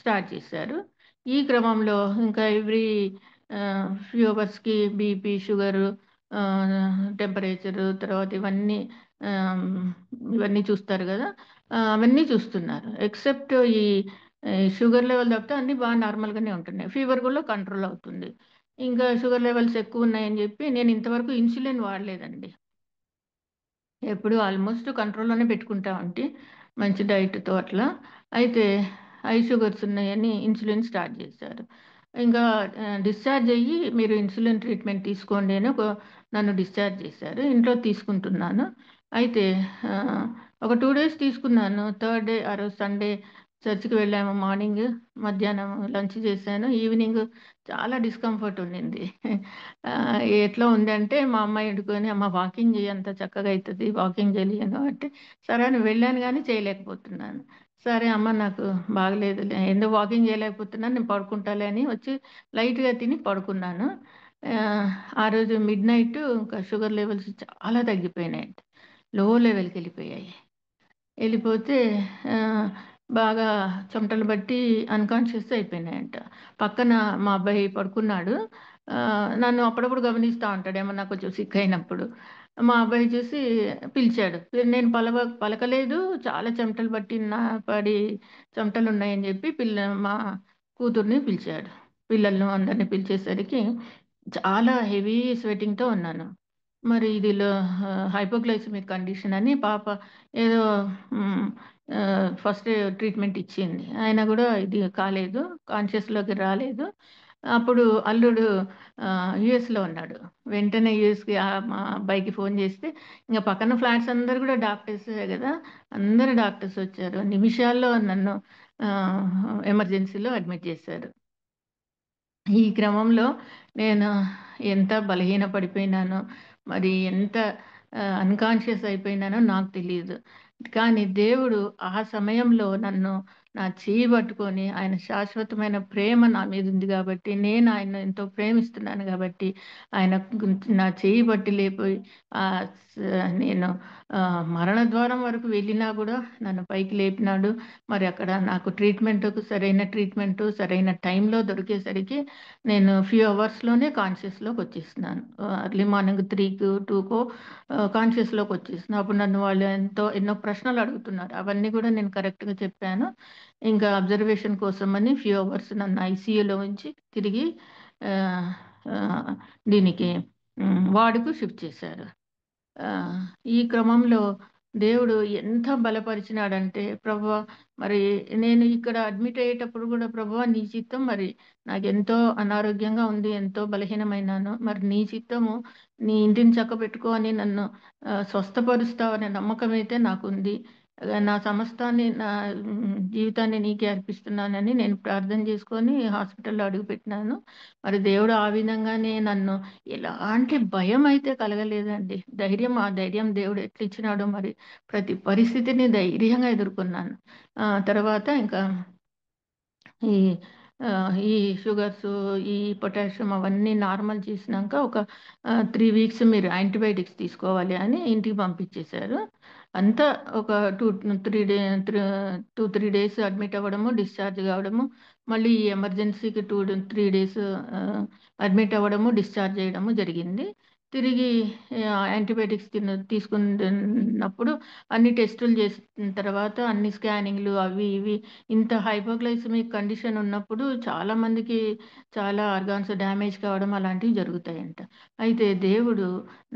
స్టార్ట్ చేశారు. ఈ క్రమంలో ఇంకా ఎవ్రీ ఫ్యూ అవర్స్కి బీపీ షుగరు టెంపరేచరు తర్వాత ఇవన్నీ చూస్తారు కదా, అవన్నీ చూస్తున్నారు. ఎక్సెప్ట్ ఈ షుగర్ లెవెల్ తప్పితే అన్నీ బాగా నార్మల్గానే ఉంటున్నాయి. ఫీవర్ కూడా కంట్రోల్ అవుతుంది. ఇంకా షుగర్ లెవెల్స్ ఎక్కువ ఉన్నాయని చెప్పి నేను ఇంతవరకు ఇన్సులిన్ వాడలేదండి. ఎప్పుడు ఆల్మోస్ట్ కంట్రోల్లోనే పెట్టుకుంటా ఉంటే మంచి డైట్తో అట్లా. అయితే హై షుగర్స్ ఉన్నాయని ఇన్సులిన్ స్టార్ట్ చేశారు. ఇంకా డిశ్చార్జ్ అయ్యి మీరు ఇన్సులిన్ ట్రీట్మెంట్ తీసుకోండి అని నన్ను డిశ్చార్జ్ చేశారు. ఇంట్లో తీసుకుంటున్నాను. అయితే ఒక 2 days తీసుకున్నాను. థర్డ్ డే ఆ రోజు సండే చర్చికి వెళ్ళాము. మార్నింగ్, మధ్యాహ్నం లంచ్ చేశాను. ఈవినింగ్ చాలా డిస్కంఫర్ట్ ఉండింది. ఎట్లా ఉంది అంటే మా అమ్మాయి ఎడుకొని, అమ్మ వాకింగ్ చేయి, అంత చక్కగా అవుతుంది, వాకింగ్ చేయలేను అంటే సరే అని వెళ్ళాను, కానీ చేయలేకపోతున్నాను. సరే అమ్మ నాకు బాగలేదు, ఎందుకు వాకింగ్ చేయలేకపోతున్నాను, నేను పడుకుంటాలే అని వచ్చి లైట్గా తిని పడుకున్నాను. ఆ, ఆ రోజు మిడ్ నైట్ ఇంకా షుగర్ లెవెల్స్ చాలా తగ్గిపోయినాయి, లో లెవెల్కి వెళ్ళిపోయాయి. వెళ్ళిపోతే ఆ, బాగా చెమటలు బట్టి అన్కాన్షియస్ అయిపోయినాయంట. పక్కన మా అబ్బాయి పడుకున్నాడు. ఆ, నన్ను అప్పుడప్పుడు గమనిస్తూ ఉంటాడు ఏమన్నా కొంచెం సిక్ అయినప్పుడు. మా అబ్బాయి చూసి పిలిచాడు. నేను పలకలేదు, చాలా చెమటలు పడి చెమటలు ఉన్నాయని చెప్పి మా కూతుర్ని పిలిచాడు. పిల్లలను అందరినీ పిలిచేసరికి చాలా హెవీ స్వెటింగ్తో ఉన్నాను. మరి ఇది హైపోగ్లైసమిక్ కండిషన్ అని పాప ఏదో ఫస్ట్ ట్రీట్మెంట్ ఇచ్చింది. అయినా కూడా ఇది కాలేదు, కాన్షియస్లోకి రాలేదు. అప్పుడు అల్లుడు యుఎస్లో ఉన్నాడు. వెంటనే యుఎస్కి మా అబ్బాయికి ఫోన్ చేస్తే ఇంకా పక్కన ఫ్లాట్స్ అందరు కూడా డాక్టర్సే కదా, అందరు డాక్టర్స్ వచ్చారు. నిమిషాల్లో నన్ను ఎమర్జెన్సీలో అడ్మిట్ చేశారు. ఈ క్రమంలో నేను ఎంత బలహీన పడిపోయినానో, మరి ఎంత అన్కాన్షియస్ అయిపోయినానో నాకు తెలియదు. కానీ దేవుడు ఆ సమయంలో నన్ను నా చేయి పట్టుకొని, ఆయన శాశ్వతమైన ప్రేమ నా మీద ఉంది కాబట్టి, నేను ఆయన ఎంతో ప్రేమిస్తున్నాను కాబట్టి, ఆయన నా చేయి పట్టి లేపోయి ఆ, నేను మరణ ద్వారం వరకు వెళ్ళినా కూడా నన్ను పైకి లేపినాడు. మరి అక్కడ నాకు సరైన ట్రీట్మెంట్ సరైన టైంలో దొరికేసరికి నేను ఫ్యూ అవర్స్లోనే కాన్షియస్లోకి వచ్చేస్తున్నాను. అర్లీ మార్నింగ్ 3కో 2కో కాన్షియస్లోకి వచ్చేస్తున్నాను. అప్పుడు నన్ను వాళ్ళు ఎన్నో ప్రశ్నలు అడుగుతున్నారు, అవన్నీ కూడా నేను కరెక్ట్గా చెప్పాను. ఇంకా అబ్జర్వేషన్ కోసం అని ఫ్యూ అవర్స్ నన్ను ఐసీయూలో ఉంచి తిరిగి ఆ, ఆ, దీనికి వార్డుకు షిఫ్ట్ చేశారు. ఆ, ఈ క్రమంలో దేవుడు ఎంత బలపరిచినాడంటే, ప్రభువా మరి నేను ఇక్కడ అడ్మిట్ అయ్యేటప్పుడు కూడా, ప్రభువా నీ చిత్తం, మరి నాకు ఎంతో అనారోగ్యంగా ఉంది, ఎంతో బలహీనమైనాను, మరి నీ చిత్తము, నీ ఇంటిని చక్కబెట్టుకో అని నన్ను స్వస్థపరుస్తావనే నమ్మకం అయితే నాకుంది. నా సమస్తాన్ని, నా జీవితాన్ని నీకే అర్పిస్తున్నానని నేను ప్రార్థన చేసుకొని హాస్పిటల్లో అడుగుపెట్టినాను. మరి దేవుడు ఆ విధంగానే నన్ను ఎలాంటి భయం అయితే కలగలేదండి. ఆ ధైర్యం దేవుడు ఎట్లిచ్చినాడో మరి, ప్రతి పరిస్థితిని ధైర్యంగా ఎదుర్కొన్నాను. తర్వాత ఇంకా ఈ ఆ, ఈ షుగర్స్, ఈ పొటాషియం అవన్నీ నార్మల్ చేసినాక ఒక 3 వీక్స్ మీరు యాంటీబయాటిక్స్ తీసుకోవాలి అని ఇంటికి పంపించేశారు. అంతా ఒక 2-3 డేస్ అడ్మిట్ అవ్వడము, డిశ్చార్జ్ కావడము, మళ్ళీ ఎమర్జెన్సీకి 2-3 డేస్ అడ్మిట్ అవ్వడము, డిశ్చార్జ్ చేయడము జరిగింది. తిరిగి యాంటీబయాటిక్స్ తీసుకున్నప్పుడు అన్ని టెస్టులు చేసిన తర్వాత, అన్ని స్కానింగ్లు అవి ఇవి, ఇంత హైపోగ్లైసమిక్ కండిషన్ ఉన్నప్పుడు చాలా మందికి చాలా ఆర్గాన్స్ డ్యామేజ్ కావడం అలాంటివి జరుగుతాయంట. అయితే దేవుడు,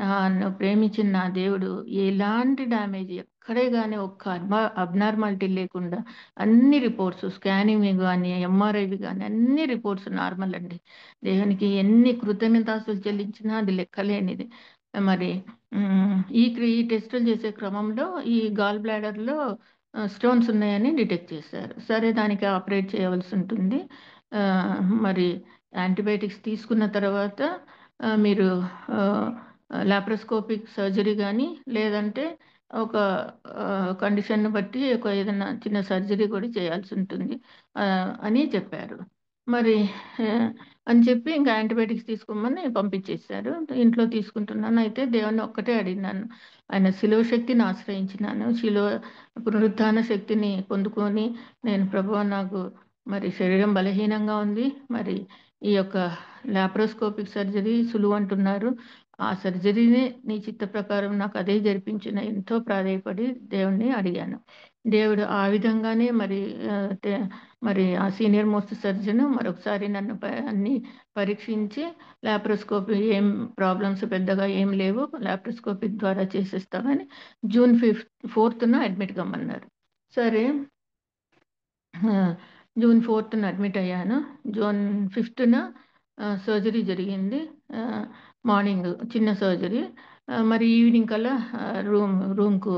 నన్ను ప్రేమించిన నా దేవుడు, ఎలాంటి డ్యామేజ్ ఎక్కడే కానీ ఒక్క అబ్నార్మాలిటీ లేకుండా అన్ని రిపోర్ట్స్, స్కానింగ్ కానీ ఎంఆర్ఐవి కానీ అన్ని రిపోర్ట్స్ నార్మల్ అండి. దేవునికి ఎన్ని కృతజ్ఞతాస్తులు చెల్లించినా అది లెక్కలేనిది. మరి ఈ టెస్టులు చేసే క్రమంలో ఈ గాల్ బ్లాడర్లో స్టోన్స్ ఉన్నాయని డిటెక్ట్ చేశారు. సరే, దానికి ఆపరేట్ చేయవలసి ఉంటుంది. ఆ, మరి యాంటీబయాటిక్స్ తీసుకున్న తర్వాత మీరు లాప్రోస్కోపిక్ సర్జరీ కానీ, లేదంటే ఒక కండిషన్ని బట్టి ఏదైనా చిన్న సర్జరీ కూడా చేయాల్సి ఉంటుంది అని చెప్పారు. మరి ఆ, అని చెప్పి ఇంకా యాంటీబయాటిక్స్ తీసుకోమని పంపించేశారు. ఇంట్లో తీసుకుంటున్నాను. అయితే దేవుని ఒక్కటే అడిగినాను, ఆయన శిలువ శక్తిని ఆశ్రయించినాను. శిలువ పునరుత్థాన శక్తిని పొందుకొని, నేను ప్రభువా నాకు మరి శరీరం బలహీనంగా ఉంది, మరి ఈ యొక్క లాప్రోస్కోపిక్ సర్జరీ సులువు అంటున్నారు, ఆ సర్జరీని నీ చిత్త ప్రకారం నాకు అదే జరిపించిన ఎంతో ప్రాధేయపడి దేవుణ్ణి అడిగాను. దేవుడు ఆ విధంగానే మరి ఆ సీనియర్ మోస్ట్ సర్జన్ మరొకసారి నన్ను అన్ని పరీక్షించి, లాప్రోస్కోపీ ఏం ప్రాబ్లమ్స్ పెద్దగా ఏం లేవు, లాప్రోస్కోపిక్ ద్వారా చేసేస్తామని జూన్ 4న అడ్మిట్ కమ్మన్నారు. సరే, జూన్ 4న అడ్మిట్ అయ్యాను. జూన్ 5న సర్జరీ జరిగింది. మార్నింగ్ చిన్న సర్జరీ, మరి ఈవినింగ్ కల్లా రూమ్కు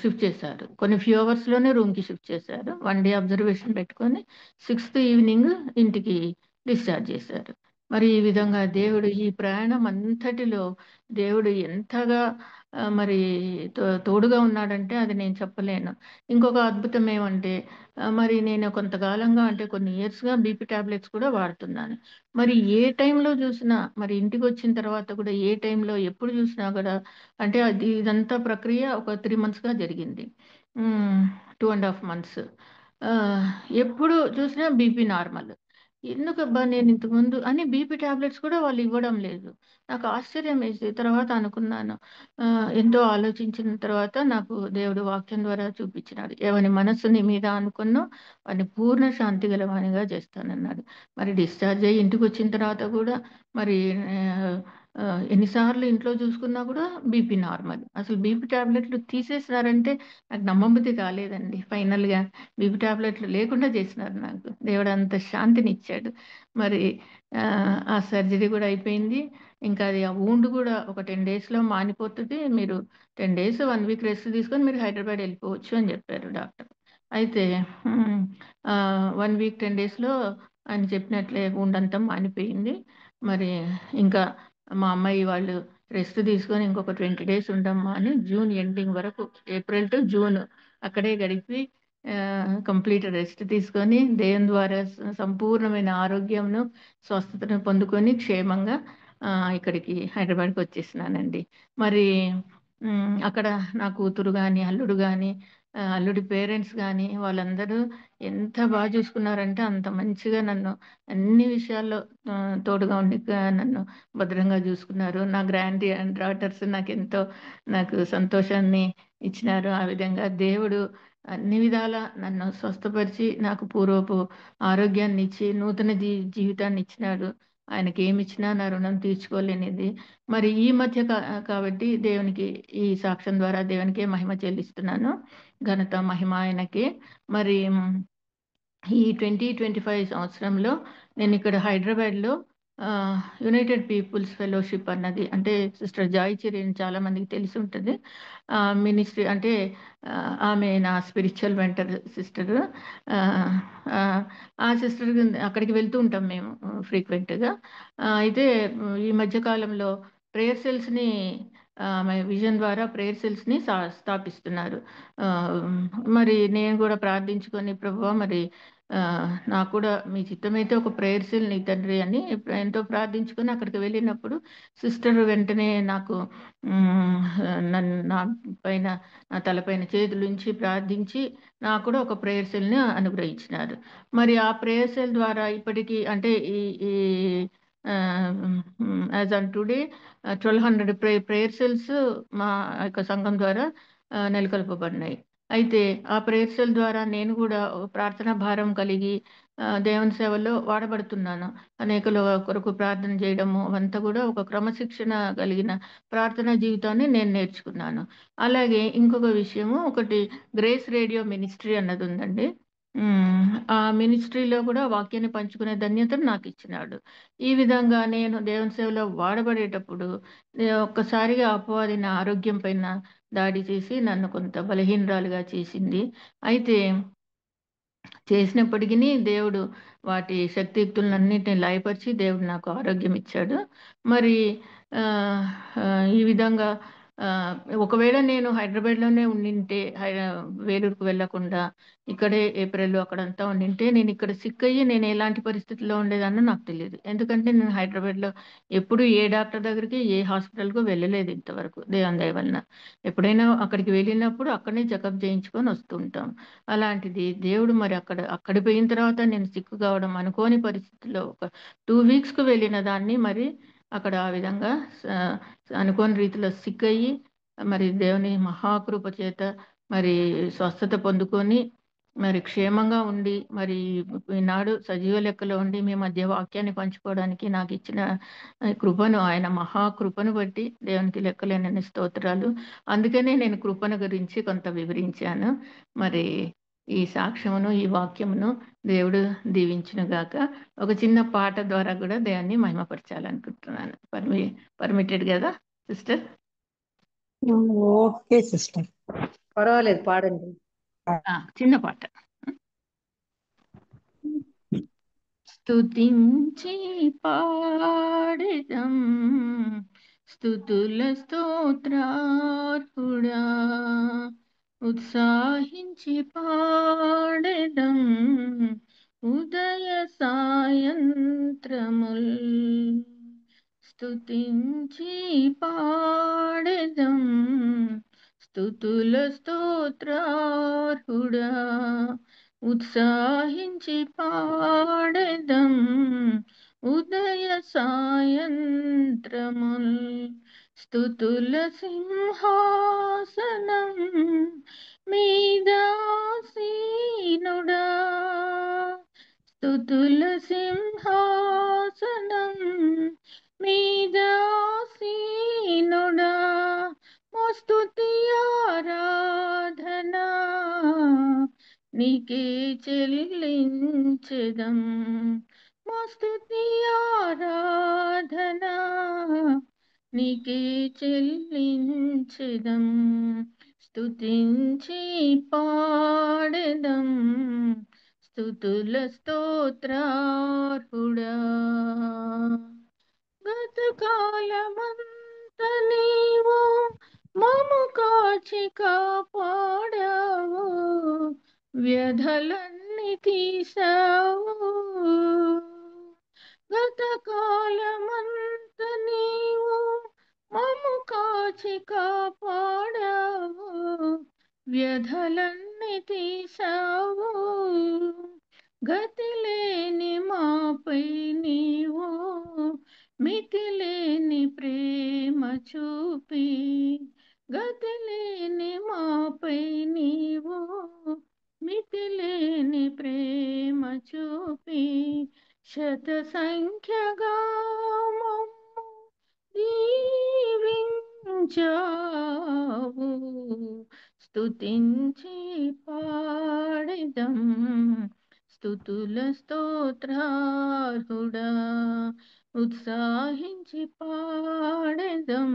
షిఫ్ట్ చేశారు. కొన్ని ఫ్యూ అవర్స్లోనే రూమ్కి షిఫ్ట్ చేశారు. 1 డే అబ్జర్వేషన్ పెట్టుకొని 6th ఈవినింగ్ ఇంటికి డిశ్చార్జ్ చేశారు. మరి ఈ విధంగా దేవుడు ఈ ప్రయాణం అంతటిలో దేవుడు ఎంతగా మరి తోడుగా ఉన్నాడంటే అది నేను చెప్పలేను. ఇంకొక అద్భుతం ఏమంటే మరి నేను కొంతకాలంగా అంటే కొన్ని ఇయర్స్గా బీపీ టాబ్లెట్స్ కూడా వాడుతున్నాను. మరి ఏ టైంలో చూసినా మరి ఇంటికి వచ్చిన తర్వాత కూడా ఏ టైంలో ఎప్పుడు చూసినా కూడా అంటే ఇదంతా ప్రక్రియ ఒక 3 monthsగా జరిగింది. 2.5 months. ఎప్పుడు చూసినా బీపీ నార్మల్. ఎందుకబ్బా నేను ఇంతకుముందు అని బీపీ టాబ్లెట్స్ కూడా వాళ్ళు ఇవ్వడం లేదు. నాకు ఆశ్చర్యం వేసి తర్వాత అనుకున్నాను. ఎంతో ఆలోచించిన తర్వాత నాకు దేవుడు వాక్యం ద్వారా చూపించినాడు. ఎవని మనస్సు నీ మీద అనుకున్నో వాడిని పూర్ణ శాంతి గలవానిగా చేస్తానన్నాడు. మరి డిశ్చార్జ్ అయ్యి ఇంటికి వచ్చిన తర్వాత కూడా మరి ఎన్నిసార్లు ఇంట్లో చూసుకున్నా కూడా బీపీ నార్మల్. అసలు బీపీ టాబ్లెట్లు తీసేసినారంటే నాకు నమ్మబుద్ధి కాలేదండి. ఫైనల్గా బీపీ టాబ్లెట్లు లేకుండా చేసినారు నాకు. దేవుడు అంత శాంతిని ఇచ్చాడు. మరి ఆ సర్జరీ కూడా అయిపోయింది. ఇంకా అది ఆ వూండ్ కూడా ఒక 10 daysలో మానిపోతుంది. మీరు 10 days 1 week రెస్ట్ తీసుకొని మీరు హైదరాబాద్ వెళ్ళిపోవచ్చు అని చెప్పారు డాక్టర్. అయితే 1 week 10 daysలో ఆయన చెప్పినట్లే వూండ్ అంతా మానిపోయింది. మరి ఇంకా మా అమ్మాయి వాళ్ళు రెస్ట్ తీసుకొని ఇంకొక 20 days ఉండమ్మా అని జూన్ ఎండింగ్ వరకు ఏప్రిల్ టు జూన్ అక్కడే గడిపి కంప్లీట్ రెస్ట్ తీసుకొని దేవుని ద్వారా సంపూర్ణమైన ఆరోగ్యంను స్వస్థతను పొందుకొని క్షేమంగా ఇక్కడికి హైదరాబాద్కి వచ్చేసినానండి. మరి అక్కడ నా కూతురు కానీ అల్లుడు కానీ అల్లుడి పేరెంట్స్ కానీ వాళ్ళందరూ ఎంత బాగా చూసుకున్నారంటే అంత మంచిగా నన్ను అన్ని విషయాల్లో తోడుగా ఉండి నన్ను భద్రంగా చూసుకున్నారు. నా గ్రాండ్ డాటర్స్ నాకు సంతోషాన్ని ఇచ్చినారు. ఆ విధంగా దేవుడు అన్ని విధాల నన్ను స్వస్థపరిచి నాకు పూర్వపు ఆరోగ్యాన్ని ఇచ్చి నూతన జీవితాన్ని ఇచ్చినాడు. ఆయనకి ఏమి ఇచ్చినా నా రుణం తీర్చుకోలేనిది. మరి ఈ మధ్య కాబట్టి దేవునికి ఈ సాక్ష్యం ద్వారా దేవునికే మహిమ చెల్లిస్తున్నాను. ఘనత మహిమ ఆయనకే. మరి ఈ 2025 సంవత్సరంలో నేను ఇక్కడ హైదరాబాద్లో యునైటెడ్ పీపుల్స్ ఫెలోషిప్ అన్నది అంటే సిస్టర్ జాయ్ చిరేన్ చాలా మందికి తెలిసి ఉంటుంది. మినిస్ట్రీ అంటే ఆమె నా స్పిరిచువల్ మెంటర్ సిస్టర్. ఆ సిస్టర్ అక్కడికి వెళ్తూ ఉంటాం మేము ఫ్రీక్వెంట్గా. అయితే ఈ మధ్యకాలంలో ప్రేయర్ సెల్స్ని విజన్ ద్వారా ప్రేయర్ సెల్స్ని స్థాపిస్తున్నారు. మరి నేను కూడా ప్రార్థించుకొని ప్రభువా మరి నాకు కూడా మీ చిత్తమైతే ఒక ప్రేయర్ సెల్ నీ తండ్రి అని ఎంతో ప్రార్థించుకొని అక్కడికి వెళ్ళినప్పుడు సిస్టర్ వెంటనే నాకు నా తలపైన చేతులుంచి ప్రార్థించి నాకు కూడా ఒక ప్రేయర్ సెల్ని అనుగ్రహించినారు. మరి ఆ ప్రేయర్ సెల్ ద్వారా ఇప్పటికీ అంటే ఈ as on today 1200 prayer cells మా యొక్క సంఘం ద్వారా నెలకొల్పబడినాయి. అయితే ఆ ప్రేయర్ సెల్ ద్వారా నేను కూడా ప్రార్థనా భారం కలిగి దేవుని సేవలో వాడబడుతున్నాను. అనేకుల కొరకు ప్రార్థన చేయడము అవంతా కూడా ఒక క్రమశిక్షణ కలిగిన ప్రార్థనా జీవితాన్ని నేను నేర్చుకున్నాను. అలాగే ఇంకొక విషయము ఒకటి గ్రేస్ రేడియో మినిస్ట్రీ అన్నది ఉందండి. ఆ మినిస్ట్రీలో కూడా వాక్యాన్ని పంచుకునే ధన్యతను నాకు ఇచ్చినాడు. ఈ విధంగా నేను దేవుని సేవలో వాడబడేటప్పుడు ఒక్కసారిగా అపవాది నా ఆరోగ్యం పైన దాడి చేసి నన్ను కొంత బలహీనరాలుగా చేసింది. అయితే చేసినప్పటికీ దేవుడు వాటి శక్తియుక్తులన్నింటినీ లయపరిచి దేవుడు నాకు ఆరోగ్యం ఇచ్చాడు. మరి ఈ విధంగా ఒకవేళ నేను హైదరాబాద్లోనే ఉండింటే వేలూరుకు వెళ్ళకుండా ఇక్కడే ఏప్రిల్ అక్కడంతా ఉండింటే నేను ఇక్కడ సిక్ అయ్యి నేను ఎలాంటి పరిస్థితుల్లో ఉండేదాన్నో నాకు తెలియదు. ఎందుకంటే నేను హైదరాబాద్లో ఎప్పుడు ఏ డాక్టర్ దగ్గరికి ఏ హాస్పిటల్కు వెళ్ళలేదు ఇంతవరకు దేవుని దయ వలన. ఎప్పుడైనా అక్కడికి వెళ్ళినప్పుడు అక్కడనే చెకప్ చేయించుకొని వస్తుంటాం. అలాంటిది దేవుడు మరి అక్కడ పోయిన తర్వాత నేను సిక్ కావడం అనుకోని పరిస్థితుల్లో ఒక 2 weeksకు వెళ్ళిన దాన్ని మరి అక్కడ ఆ విధంగా అనుకోని రీతిలో సిక్ అయ్యి మరి దేవుని మహాకృప చేత మరి స్వస్థత పొందుకొని మరి క్షేమంగా ఉండి మరి ఈనాడు సజీవ లెక్కలో ఉండి మీ మధ్య వాక్యాన్ని పంచుకోవడానికి నాకు ఇచ్చిన కృపను ఆయన మహాకృపను బట్టి దేవునికి లెక్కలేనన్ని స్తోత్రాలు. అందుకనే నేను కృపను గురించి కొంత వివరించాను. మరి ఈ సాక్ష్యమును ఈ వాక్యమును దేవుడు దీవించునుగాక. ఒక చిన్న పాట ద్వారా కూడా దేవున్ని మహిమపరచాలనుకుంటున్నాను. పర్మిటెడ్ కదా సిస్టర్? Okay sister. పర్వాలేదు, పాడండి. చిన్న పాట. స్తుతించి పాడెదం స్తుతుల స్తోత్రార్హుడా, ఉత్సాహించి పాడెదం ఉదయ సాయంత్రముల్. స్తుతించి పాడెదం స్తుతుల స్తోత్రార్హుడా, ఉత్సాహించి పాడెదం ఉదయ సాయంత్రముల్. స్తుతుల సింహాసనం మీదాసీనుడా, స్తుతుల సింహాసనం మీదాసీనుడా, మా స్తుతి ఆరాధనా నీకే చెల్లించెదం. మా స్తుతి ఆరాధనా నీకే చెల్లించెదం. స్తుతించి పాడెదం స్తుతుల స్తోత్రార్హుడా. గతకాలమంత నీవు మము కాచి కాపాడావు, వ్యధలన్నీ తీసావు. గతకాలమంత నీవు మము కాచి కాపాడావు, వ్యధలన్నీ తీసావు. గతిలేని మాపై నీవు మితిలేని ప్రేమ చూపి, గతిలేని మాపై నీవు మితిలేని ప్రేమ చూపి, శత సంఖ్యగా మమ్ము దీవించావు. స్తుతించి పాడెదం స్తుతుల స్తోత్రార్హుడా, ఉత్సాహించి పాడెదం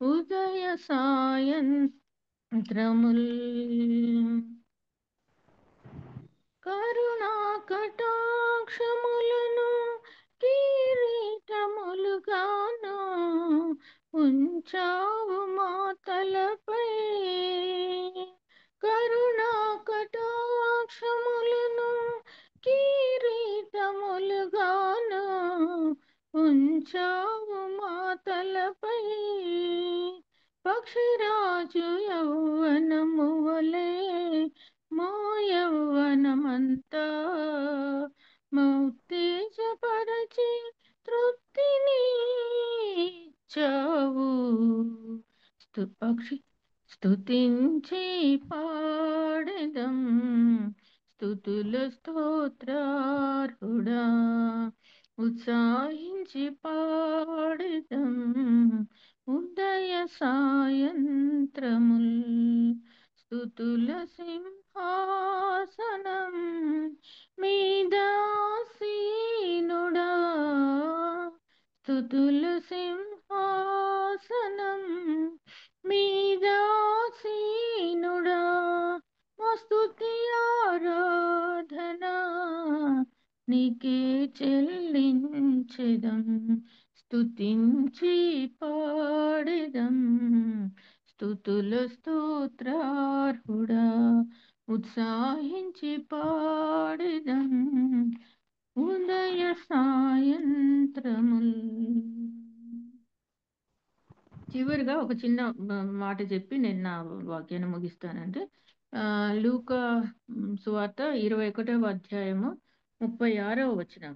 ఉదయ సాయంత్రముల్. కరుణా కటాక్షములను కిరీటములుగాను ఉంచావు మా తలపై. కరుణా కటాక్షములను కిరీటములుగాను ఉంచావు మా తలపై. పక్షిరాజు యౌవనము వలె మా యౌవనమంతా ఉత్తేజపరచి తృప్తిని ఇచ్చావు. స్తుతించి పాడెదం స్తుతుల స్తోత్రార్హుడా, ఉత్సాహించి పాడెదం ఉదయ సాయంత్రముల్. స్తుతుల సింహాసనం మీదాసీనుడా, స్తుతుల సింహాసనం మీదాసీనుడా, మా స్తుతి ఆరాధనా నీకే చెల్లించెదం. స్తుతించి పాడెదం స్తుతుల స్తోత్రార్హుడా, ఉత్సాహించి పాడెదం ఉదయ సాయంత్రముల్. చివరిగా ఒక చిన్న మాట చెప్పి నేను నా వాక్యాన్ని ముగిస్తానంటే, లూకా సువార్త 21వ అధ్యాయము 36వ వచనం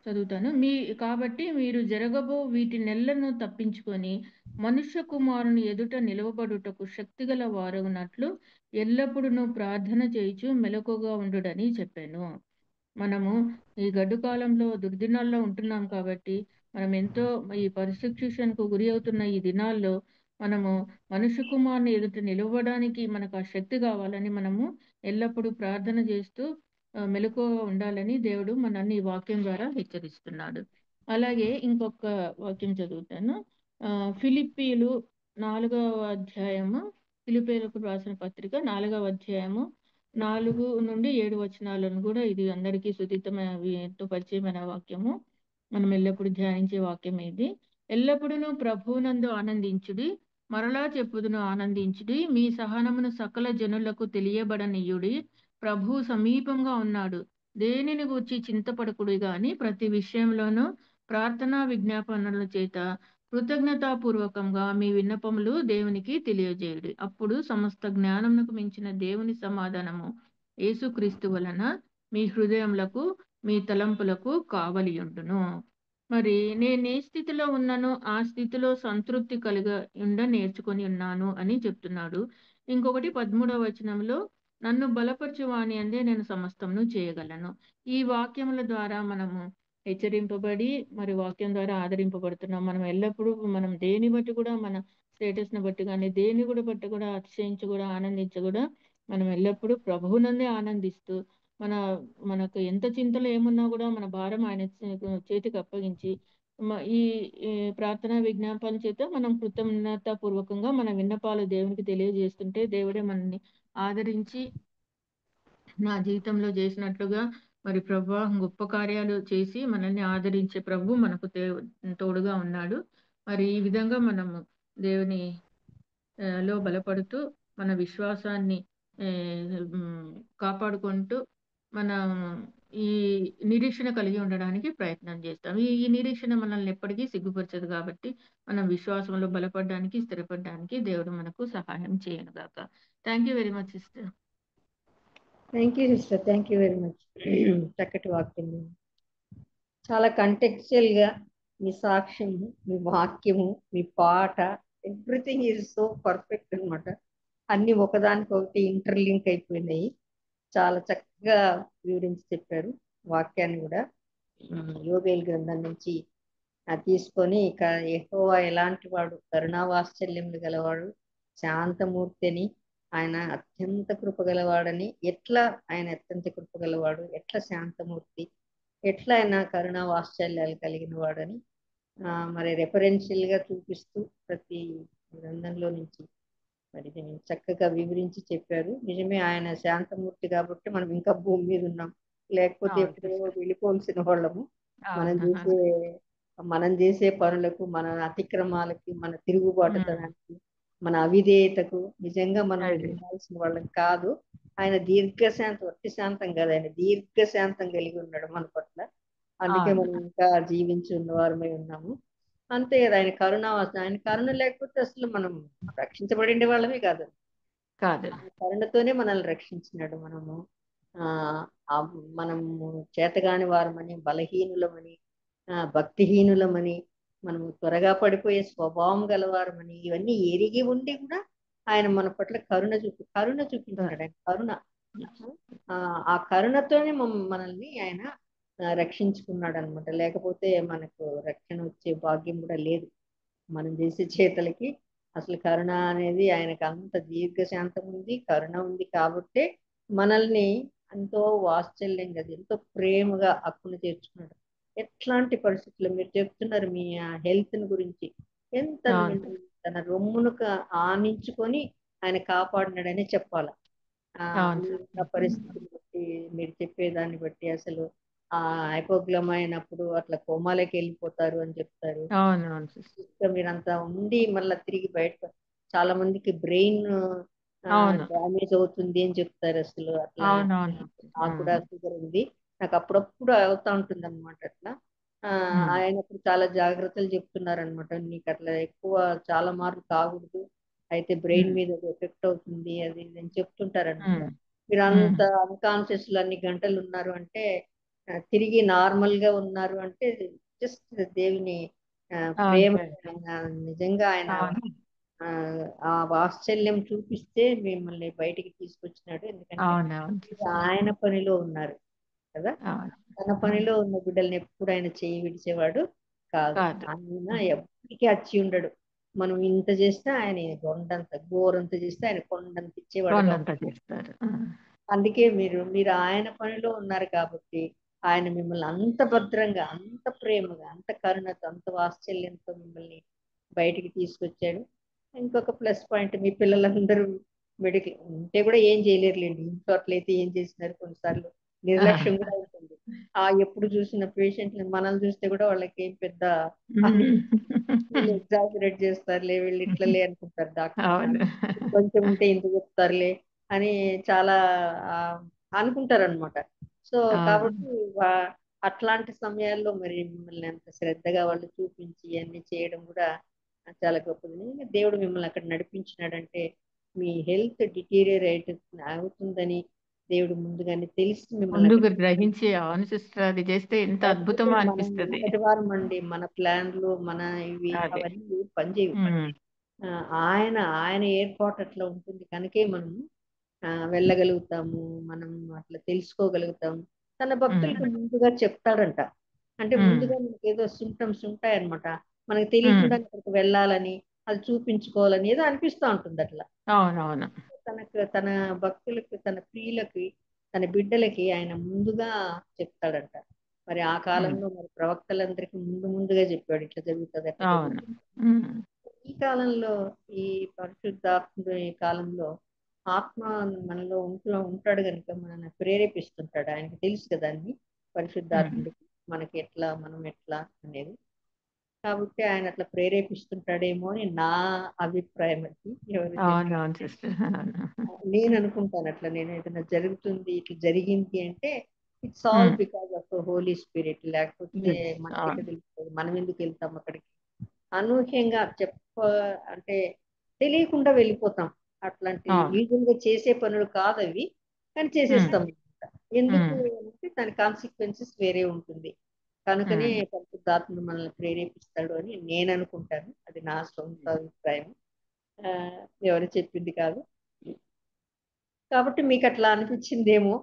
చదువుతాను. కాబట్టి మీరు జరగబో వీటి నెలను తప్పించుకొని మనుష్య కుమారుని ఎదుట నిలవబడుటకు శక్తిగల వారగునట్లు ఎల్లప్పుడూ ప్రార్థన చేయుచు మెలకుగా ఉండుడని చెప్పాను. మనము ఈ గడ్డు కాలంలో దుర్దినాల్లో ఉంటున్నాం కాబట్టి మనం ఎంతో ఈ పర్సిక్యూషన్కు గురి అవుతున్న ఈ దినాల్లో మనము మనుష్య కుమారుని ఎదుట నిలవడానికి మనకు ఆ శక్తి కావాలని మనము ఎల్లప్పుడూ ప్రార్థన చేస్తూ మెలకువగా ఉండాలని దేవుడు మనల్ని ఈ వాక్యం ద్వారా హెచ్చరిస్తున్నాడు. అలాగే ఇంకొక వాక్యం చదువుతాను. ఫిలిప్పీలు 4వ అధ్యాయము, ఫిలిప్పీయులకు రాసిన పత్రిక 4వ అధ్యాయము 4 నుండి 7 వచనాలను కూడా ఇది అందరికీ సుతీతమైన పరిచయమైన వాక్యము. మనం ఎల్లప్పుడూ ధ్యానించే వాక్యం ఇది. ఎల్లప్పుడూ ప్రభువునందు ఆనందించుడి, మరలా చెప్పుదును ఆనందించుడి, మీ సహనమును సకల జనులకు తెలియబడనీయుడి, ప్రభువు సమీపంగా ఉన్నాడు, దేనిని గూర్చి చింతపడకుడి గాని ప్రతి విషయంలోనూ ప్రార్థనా విజ్ఞాపనల చేత కృతజ్ఞతాపూర్వకంగా మీ విన్నపములు దేవునికి తెలియజేయుడి. అప్పుడు సమస్త జ్ఞానమునకు మించిన దేవుని సమాధానము యేసుక్రీస్తు వలన మీ హృదయములకు మీ తలంపులకు కావలియుండును. మరి నేను ఏ స్థితిలో ఉన్నానో ఆ స్థితిలో సంతృప్తి నేర్చుకొని ఉన్నాను అని చెప్తున్నాడు. ఇంకొకటి 13వ వచనంలో, నన్ను బలపరచు వాని అందే నేను సమస్తమును చేయగలను. ఈ వాక్యముల ద్వారా మనము హెచ్చరింపబడి మరి వాక్యం ద్వారా ఆదరింపబడుతున్నాం. మనం ఎల్లప్పుడూ మనం దేని బట్టి కూడా మన స్టేటస్ని బట్టి కానీ దేని కూడా బట్టి కూడా అతిశయించి కూడా ఆనందించి కూడా మనం ఎల్లప్పుడూ ప్రభువునందే ఆనందిస్తూ మనకు ఎంత చింతలు ఏమున్నా కూడా మన భారం ఆయన చేతికి అప్పగించి ఈ ప్రార్థనా విజ్ఞాపన చేత మనం కృతజ్ఞతాపూర్వకంగా మన విన్నపాలు దేవునికి తెలియజేస్తుంటే దేవుడే మనల్ని ఆదరించి నా జీవితంలో చేసినట్లుగా మరి ప్రభు గొప్ప కార్యాలు చేసి మనల్ని ఆదరించే ప్రభు మనకు తోడుగా ఉన్నాడు. మరి ఈ విధంగా మనము దేవుని లో బలపడుతూ మన విశ్వాసాన్ని కాపాడుకుంటూ మనం ఈ నిరీక్షణ కలిగి ఉండడానికి ప్రయత్నం చేస్తాం. ఈ నిరీక్షణ మనల్ని ఎప్పటికీ సిగ్గుపరచదు కాబట్టి మనం విశ్వాసంలో బలపడడానికి స్థిరపడడానికి దేవుడు మనకు సహాయం చేయను గాక. Thank you very much sister. Thank you sister, thank you very much. చక్కటి వాక్యం. చాలా కంటెక్చువల్గా మీ సాక్ష్యము, మీ వాక్యము, మీ పాట, ఎవ్రీథింగ్ ఈజ్ సో పర్ఫెక్ట్ అనమాట. అన్ని ఒకదానికొకటి ఇంటర్లింక్ అయిపోయినాయి. చాలా చక్కగా వివరించి చెప్పారు వాక్యాన్ని కూడా. యోబేలు గ్రంథం నుంచి తీసుకొని ఇక యెహోవా ఎలాంటి వాడు, కరుణావాత్సల్యములు గలవాడు, శాంతమూర్తి అని, ఆయన అత్యంత కృపగలవాడని, ఎట్లా ఆయన అత్యంత కృపగలవాడు, ఎట్లా శాంతమూర్తి, ఎట్లా ఆయన కరుణా వాత్సల్యాలు కలిగిన వాడని మరి రెఫరెన్షియల్ గా చూపిస్తూ ప్రతి గ్రంథంలో నుంచి మరి చక్కగా వివరించి చెప్పారు. నిజమే, ఆయన శాంతమూర్తి కాబట్టి మనం ఇంకా భూమి మీద ఉన్నాం, లేకపోతే ఎప్పుడో వెళ్ళిపోవలసిన వాళ్ళము. మనం చేసే పనులకు, మన అతిక్రమాలకి, మన తిరుగుబాటుతనానికి, మన అవిధేయతకు నిజంగా మనం ఉండాల్సిన వాళ్ళం కాదు. ఆయన దీర్ఘశాంతం, వట్టి శాంతం కాదు, ఆయన దీర్ఘశాంతం కలిగి ఉన్నాడు మన పట్ల. అందుకే మనం ఇంకా జీవించి ఉన్నవారమై ఉన్నాము. అంతే కదా, ఆయన ఆయన కరుణ లేకపోతే అసలు మనం రక్షించబడిండే వాళ్ళమే కాదు. కరుణతోనే మనల్ని రక్షించినాడు. మనము చేతగాని వారమని, బలహీనులమని, భక్తిహీనులమని, మనము త్వరగా పడిపోయే స్వభావం గలవారమని, ఇవన్నీ ఎరిగి ఉండి కూడా ఆయన మన పట్ల కరుణ చూపించాడు. ఆయన కరుణ, ఆ కరుణతోనే మనల్ని ఆయన రక్షించుకున్నాడు అనమాట. లేకపోతే మనకు రక్షణ వచ్చే భాగ్యం కూడా లేదు మనం చేసే చేతలకి. అసలు కరుణ అనేది ఆయనకు అంత దీర్ఘశాంతం ఉంది, కరుణ ఉంది కాబట్టి మనల్ని ఎంతో వాత్సల్యంగా, ఎంతో ప్రేమగా హక్కును చేర్చుకున్నాడు. ఎట్లాంటి పరిస్థితుల్లో మీరు చెప్తున్నారు మీ హెల్త్ గురించి, ఎంత తన రొమ్మును ఆనించుకొని ఆయన కాపాడినాడని చెప్పాల. పరిస్థితులు బట్టి, మీరు చెప్పేదాన్ని బట్టి అసలు హైపోగ్లమ్ అయినప్పుడు అట్లా కోమాలోకి వెళ్ళిపోతారు అని చెప్తారు. మీరంతా ఉండి మళ్ళీ తిరిగి బయట, చాలా మందికి బ్రెయిన్ డ్యామేజ్ అవుతుంది అని చెప్తారు. అసలు అట్లా నాకు కూడా షుగర్ ఉంది, నాకు అప్పుడప్పుడు అవుతా ఉంటుంది అనమాట. అట్లా ఆయన చాలా జాగ్రత్తలు చెప్తున్నారు అనమాట. నీకు అట్లా ఎక్కువ చాలా మార్లు కాకూడదు, అయితే బ్రెయిన్ మీద ఎఫెక్ట్ అవుతుంది అది అని చెప్తుంటారు అనమాట. మీరు అంత అన్కాన్షియస్ లో అన్ని గంటలు ఉన్నారు అంటే, తిరిగి నార్మల్ గా ఉన్నారు అంటే జస్ట్ దేవుని ప్రేమ. నిజంగా ఆయన ఆ వాత్సల్యం చూపిస్తే మిమ్మల్ని బయటికి తీసుకొచ్చినాడు. ఎందుకంటే ఆయన పనిలో ఉన్నారు కదా, తన పనిలో ఉన్న బిడ్డల్ని ఎప్పుడు ఆయన చేయి విడిచేవాడు కాదు. ఆయన ఎప్పటికీ వచ్చి ఉండడు. మనం ఇంత చేస్తే ఆయన కొండంత, గోరంత చేస్తే ఆయన కొండంత ఇచ్చేవాడు. అందుకే మీరు ఆయన పనిలో ఉన్నారు కాబట్టి ఆయన మిమ్మల్ని అంత భద్రంగా, అంత ప్రేమగా, అంత కరుణతో, అంత వాత్సల్యంతో మిమ్మల్ని బయటికి తీసుకొచ్చాడు. ఇంకొక ప్లస్ పాయింట్, మీ పిల్లలందరూ మెడికల్ ఉంటే కూడా ఏం చేయలేరులేండి. ఇంట్లో అట్లయితే ఏం చేసినారు, కొన్నిసార్లు నిర్లక్ష్యం కూడా ఉంటుంది. ఎప్పుడు చూసిన పేషెంట్లు మనల్ని చూస్తే కూడా వాళ్ళకి ఏం పెద్ద వీళ్ళు ఎగ్జాజరేట్ చేస్తారులే, వీళ్ళు ఇట్లలే అనుకుంటారు డాక్టర్స్. అవును. కొంచెం ఉంటే ఇంత చెప్తారులే అని చాలా ఆ, అనుకుంటారు అనమాట. సో అవును. కాబట్టి అట్లాంటి సమయాల్లో మరి మిమ్మల్ని అంత శ్రద్ధగా వాళ్ళు చూపించి అన్ని చేయడం కూడా చాలా గొప్పది. దేవుడు మిమ్మల్ని అక్కడ నడిపించినాడంటే మీ హెల్త్ డిటీరియరేట్ అవుతుందని దేవుడు ముందుగానే తెలిసి మిమ్మల్ని ముందుగా అక్కడ గ్రహించి, అవును సిస్టర్, అది చేస్తే ఎంత లేకపోతే అద్భుతమో మనం అనిపిస్తుంది. ఎంతటి వారం అండి, మన ప్లాన్లు మన ఇవి అదే. అవన్నీ పనిచేయవు. ఉమ్, ఆ, ఆయన ఆయన ఏర్పాటు అట్లా ఉంటుంది కనుకే మనం వెళ్ళగలుగుతాము, మనం అట్లా తెలుసుకోగలుగుతాం. తన భక్తులకు ముందుగా చెప్తాడంట. అంటే ముందుగా మనకి ఏదో సిమ్టమ్స్ ఉంటాయన్నమాట, మనకు తెలియకుండా అక్కడికి వెళ్ళాలని, అది చూపించుకోవాలని ఏదో అనిపిస్తూ ఉంటుంది అట్లా. అవునవును. తన భక్తులకి, తన ప్రియులకి, తన బిడ్డలకి ఆయన ముందుగా చెప్తాడంట. మరి ఆ కాలంలో మరి ప్రవక్తలందరికీ ముందుగా చెప్పాడు, ఇట్లా జరుగుతుంది అట్లా అవును. జరుగుతుంది. ఉమ్, ఈ కాలంలో, ఈ పరిశుద్ధాత్మ ఈ కాలంలో ఆత్మ మనలో ఉంటాడు కనుక మనల్ని ప్రేరేపిస్తుంటాడు. ఆయనకి తెలుసు కదా అన్ని, పరిశుద్ధాత్ముడికి మనకి ఎట్లా, మనం ఎట్లా అనేది. కాబట్టి ఆయన అట్లా ప్రేరేపిస్తుంటాడేమో అని నా అభిప్రాయం. అది ఎవరు చెప్పి అవునవును సిస్టర్. నేను అనుకుంటాను అట్లా. నేను ఏదైనా జరుగుతుంది, ఇట్లా జరిగింది అంటే it's all because of holy spirit. లేకపోతే మనకి ఎట్లా తెలుస్తుంది, మనం ఎందుకు వెళ్తాం అక్కడికి? అనూహ్యంగా అంటే తెలియకుండా వెళ్ళిపోతాం. అట్లాంటి యూజువల్ గా చేసే పనులు కాదు అవి, కానీ చేసేస్తాం. ఎందుకు అంటే దాని కాన్సిక్వెన్సెస్ వేరే ఉంటుంది. కనుకనే పరిశుద్ధాత్మ మనల్ని ప్రేరేపిస్తాడు అని నేను అనుకుంటాను. అది నా సొంత అభిప్రాయం, ఎవరు చెప్పింది కాదు. కాబట్టి మీకు అట్లా అనిపించిందేమో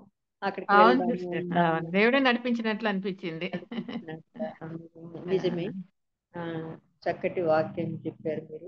అక్కడికి అవును వెళ్దాము సిస్టర్. ఉందాము దేవుడే నడిపించినట్లు అనిపించింది. అనిపించినట్ల. నిజమే. చక్కటి వాక్యం చెప్పారు మీరు.